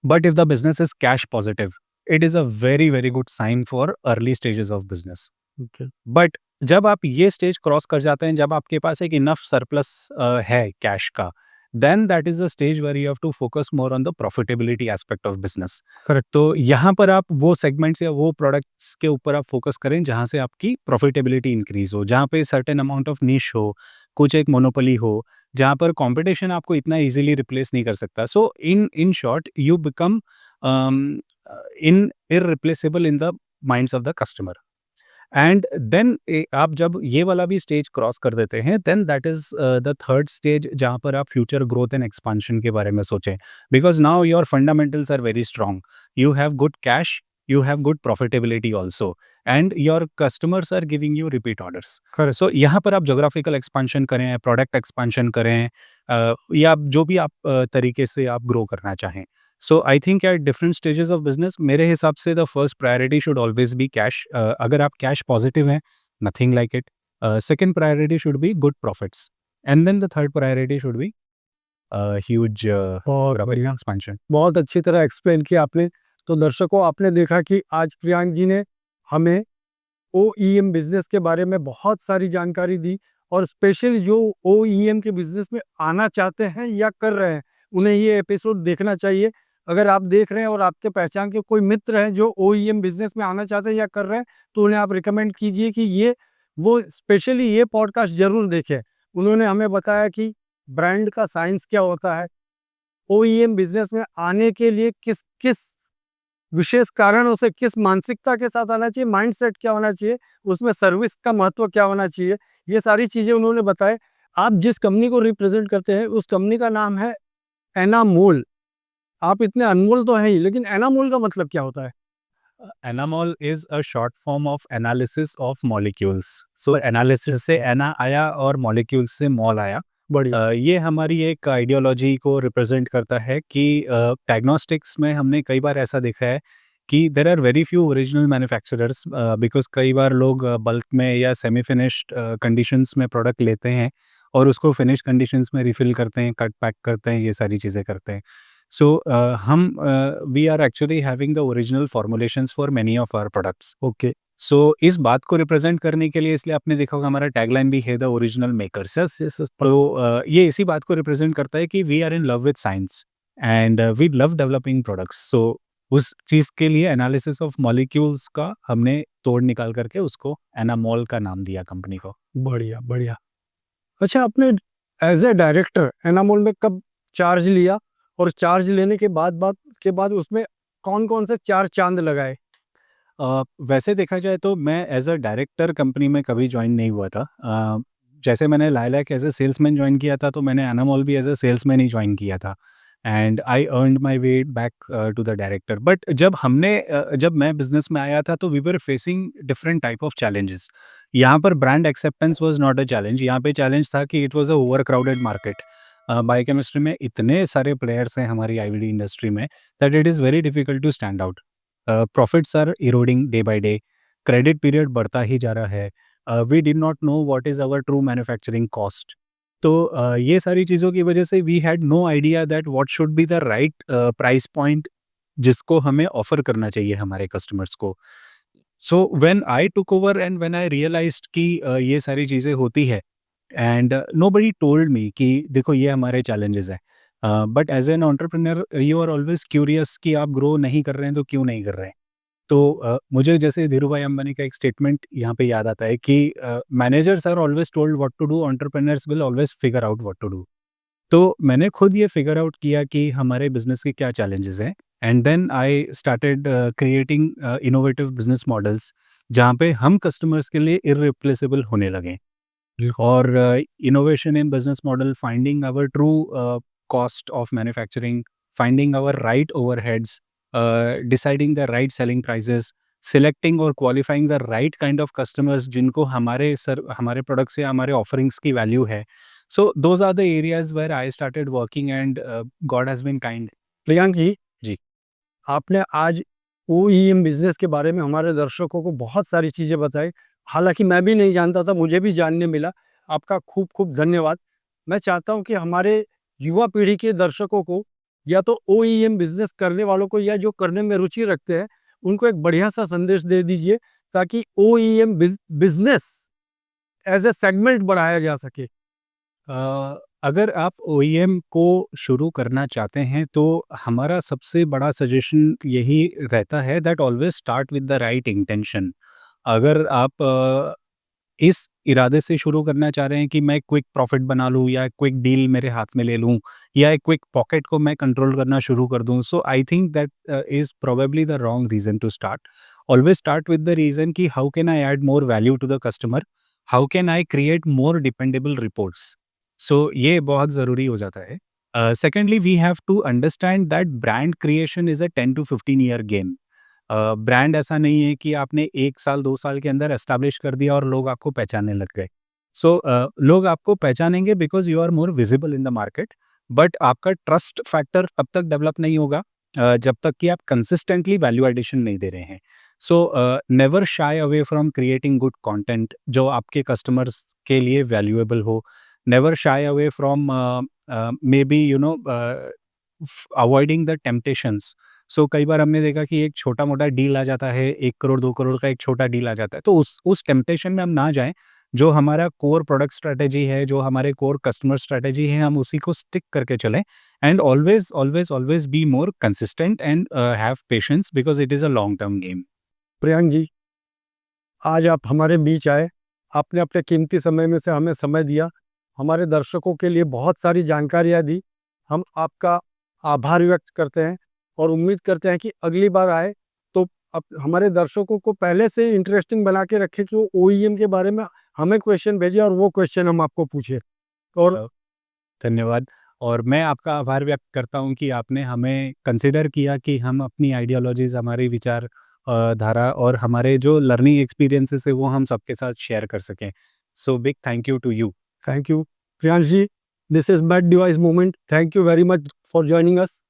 but if the business is cash positive, it is a very very good sign for early stages of business. Okay. But जब आप ये stage cross कर जाते हैं, जब आपके पास एक इनफ सरप्लस है कैश का, then that is a stage where you have to focus more on the profitability aspect of business. Correct. तो यहाँ पर आप वो सेगमेंट्स या वो प्रोडक्ट्स के ऊपर आप फोकस करें जहाँ से आपकी प्रॉफिटेबिलिटी इंक्रीज हो, जहाँ पे सर्टेन अमाउंट ऑफ निश हो, कुछ एक मोनोपोली हो, जहाँ पर कंपटीशन आपको इतना ईज़िली रिप्लेस नहीं कर सकता। So in short you become an irreplaceable in the minds of the customer. And then आप जब ये वाला भी स्टेज क्रॉस कर देते हैं, then that is the third stage जहाँ पर आप फ्यूचर ग्रोथ एंड एक्सपांशन के बारे में सोचें, because now your fundamentals are very strong, you have good cash, you have good profitability also, and your customers are giving you repeat orders. Correct. So यहाँ पर आप जोग्राफिकल एक्सपांशन करें, product expansion करें, या जो भी आप तरीके से आप ग्रो करना चाहें। So I think at different stages of business मेरे हिसाब से the first priority should always be cash. अगर आप कैश पॉजिटिव हैं, nothing like it. Second priority should be good profits, and then the third priority should be huge बहुत बढ़िया, expansion. बहुत अच्छी तरह एक्सप्लेन किया आपने। तो दर्शकों, आपने देखा कि आज प्रियांक जी ने हमें ओईएम बिजनेस के बारे में बहुत सारी जानकारी दी, और स्पेशली जो ओईएम के बिजनेस में आना चाहते हैं या कर रहे हैं, उन्हें ये एपिसोड देखना चाहिए। अगर आप देख रहे हैं और आपके पहचान के कोई मित्र हैं जो ओईएम बिजनेस में आना चाहते हैं या कर रहे हैं, तो उन्हें आप रिकमेंड कीजिए कि ये वो स्पेशली ये पॉडकास्ट जरूर देखें। उन्होंने हमें बताया कि ब्रांड का साइंस क्या होता है, ओईएम बिजनेस में आने के लिए किस किस विशेष कारणों से किस मानसिकता के साथ आना चाहिए, माइंडसेट क्या होना चाहिए, उसमें सर्विस का महत्व क्या होना चाहिए, ये सारी चीज़ें उन्होंने बताए। आप जिस कंपनी को रिप्रेजेंट करते हैं उस कंपनी का नाम है एनामोल। आप इतने अनमोल तो हैं ही, लेकिन एनामोल का मतलब क्या होता है? Anamol is a short form of analysis of molecules. So analysis से एना आया और मॉलिक्यूल्स से मॉल आया। बढ़िया। ये हमारी एक आइडियोलॉजी को रिप्रेजेंट करता है कि डायग्नोस्टिक्स में हमने कई बार ऐसा देखा है कि there are very few original manufacturers, because कई बार लोग बल्क में या सेमी फिनिश्ड कंडीशंस में प्रोडक्ट लेते हैं और उसको फिनिश कंडीशंस में रिफिल करते हैं, कट पैक करते हैं, ये सारी चीज़ें करते हैं। सो हम we are actually having the original formulations for many of our products. Okay. So इस बात को रिप्रेजेंट करने के लिए, इसलिए आपने देखा होगा हमारा टैगलाइन भी है the original makers. Yes yes yes. तो ये इसी बात को रिप्रेजेंट करता है कि we are in love with science and we love developing products. So उस चीज़ के लिए एनालिसिस ऑफ मॉलिक्यूल्स का हमने तोड़ निकाल करके उसको एनामोल का नाम दिया कंपनी को। बढ़िया बढ़िया। अच्छा, आपने एज ए डायरेक्टर एनामोल में कब चार्ज लिया, और चार्ज लेने के बाद उसमें कौन कौन से चार चांद लगाए? वैसे देखा जाए तो मैं एज अ डायरेक्टर कंपनी में कभी ज्वाइन नहीं हुआ था। जैसे मैंने lilac as a salesman join किया था, तो मैंने एनामोल भी एज अ सेल्समैन ही ज्वाइन किया था, and I earned my way back to the director. But जब मैं बिजनेस में आया था तो we were facing different type of challenges. यहाँ पर brand acceptance was not a challenge, यहाँ पे चैलेंज था कि it was a over crowded market. Biochemistry में इतने सारे प्लेयर्स हैं हमारी आईवीडी इंडस्ट्री में, that it is very difficult to stand out. Profits are eroding day by day, credit period बढ़ता ही जा रहा है, we did not know what is our true manufacturing cost. तो ये सारी चीज़ों की वजह से we had no idea that what should be the right price point जिसको हमें ऑफर करना चाहिए हमारे कस्टमर्स को। So when I took over and when I realised कि ये सारी चीज़ें होती है, एंड नोबडी टोल्ड मी कि देखो ये हमारे चैलेंजेस हैं। But as an entrepreneur you are always curious कि आप ग्रो नहीं कर रहे हैं तो क्यों नहीं कर रहे हैं। तो मुझे जैसे धीरू भाई अंबानी का एक स्टेटमेंट यहाँ पे याद आता है कि managers are always told what to do, entrepreneurs will always figure out what to do. तो मैंने खुद ये फिगर आउट किया कि हमारे बिजनेस के क्या चैलेंजेस हैं, and then I started creating innovative business models जहाँ पे हम कस्टमर्स के लिए इररिप्लेसेबल होने लगे। और innovation in business model, finding our true cost of manufacturing, finding our right overheads, deciding the right selling prices, selecting और qualifying the right kind of customers जिनको हमारे products या हमारे offerings की value है. So those are the areas where I started working, and God has been kind. Priyank ji, जी। आपने आज OEM business के बारे में हमारे दर्शकों को बहुत सारी चीज़ें बताई। हालांकि मैं भी नहीं जानता था, मुझे भी जानने मिला। आपका खूब खूब धन्यवाद। मैं चाहता हूं कि हमारे युवा पीढ़ी के दर्शकों को, या तो ओईएम बिजनेस करने वालों को या जो करने में रुचि रखते हैं, उनको एक बढ़िया सा संदेश दे दीजिए, ताकि OEM business as a segment बढ़ाया जा सके। अगर आप ओईएम को शुरू करना चाहते हैं तो हमारा सबसे बड़ा सजेशन यही रहता है that always start with the right intention. अगर आप इस इरादे से शुरू करना चाह रहे हैं कि मैं क्विक प्रॉफिट बना लूँ या क्विक डील मेरे हाथ में ले लूँ या एक क्विक पॉकेट को मैं कंट्रोल करना शुरू कर दूँ, so I think that is probably the wrong reason to start. Always start with the reason कि how can I add more value to the customer, how can I create more dependable reports. So ये बहुत ज़रूरी हो जाता है। Secondly we have to understand that brand creation is a 10 to 15 year game. Brand ऐसा नहीं है कि आपने 1 साल 2 साल के अंदर एस्टैब्लिश कर दिया और लोग आपको पहचानने लग गए। सो लोग आपको पहचानेंगे because you are more visible in the market, but आपका ट्रस्ट फैक्टर तब तक डेवलप नहीं होगा जब तक कि आप कंसिस्टेंटली वैल्यू एडिशन नहीं दे रहे हैं। So never shy away from creating good content जो आपके कस्टमर्स के लिए वैल्यूएबल हो। Never shy away from maybe you know avoiding the temptations. So कई बार हमने देखा कि एक छोटा-मोटा डील आ जाता है, 1 करोड़ 2 करोड़ का एक छोटा डील आ जाता है, तो उस टेम्पटेशन में हम ना जाएँ। जो हमारा कोर प्रोडक्ट स्ट्रैटेजी है, जो हमारे कोर कस्टमर स्ट्रैटेजी है, हम उसी को स्टिक करके चलें and always, always, always be more consistent and have patience because it is a long term game. Priyank ji, आज आप हमारे बीच आए, आपने अपने कीमती समय में से हमें समय दिया, हमारे दर्शकों के लिए बहुत सारी जानकारियाँ दी। हम आपका आभार व्यक्त करते हैं और उम्मीद करते हैं कि अगली बार आए तो अब हमारे दर्शकों को पहले से इंटरेस्टिंग बना के रखें कि वो ओईएम के बारे में हमें क्वेश्चन भेजें और वो क्वेश्चन हम आपको पूछें। और धन्यवाद। और मैं आपका आभार व्यक्त करता हूँ कि आपने हमें कंसिडर किया कि हम अपनी आइडियोलॉजीज़, हमारी विचार धारा और हमारे जो लर्निंग एक्सपीरियंसेस है वो हम सबके साथ शेयर कर सकें। So big thank you to you. Thank you Priyansh ji, this is mad device moment, thank you very much for joining us.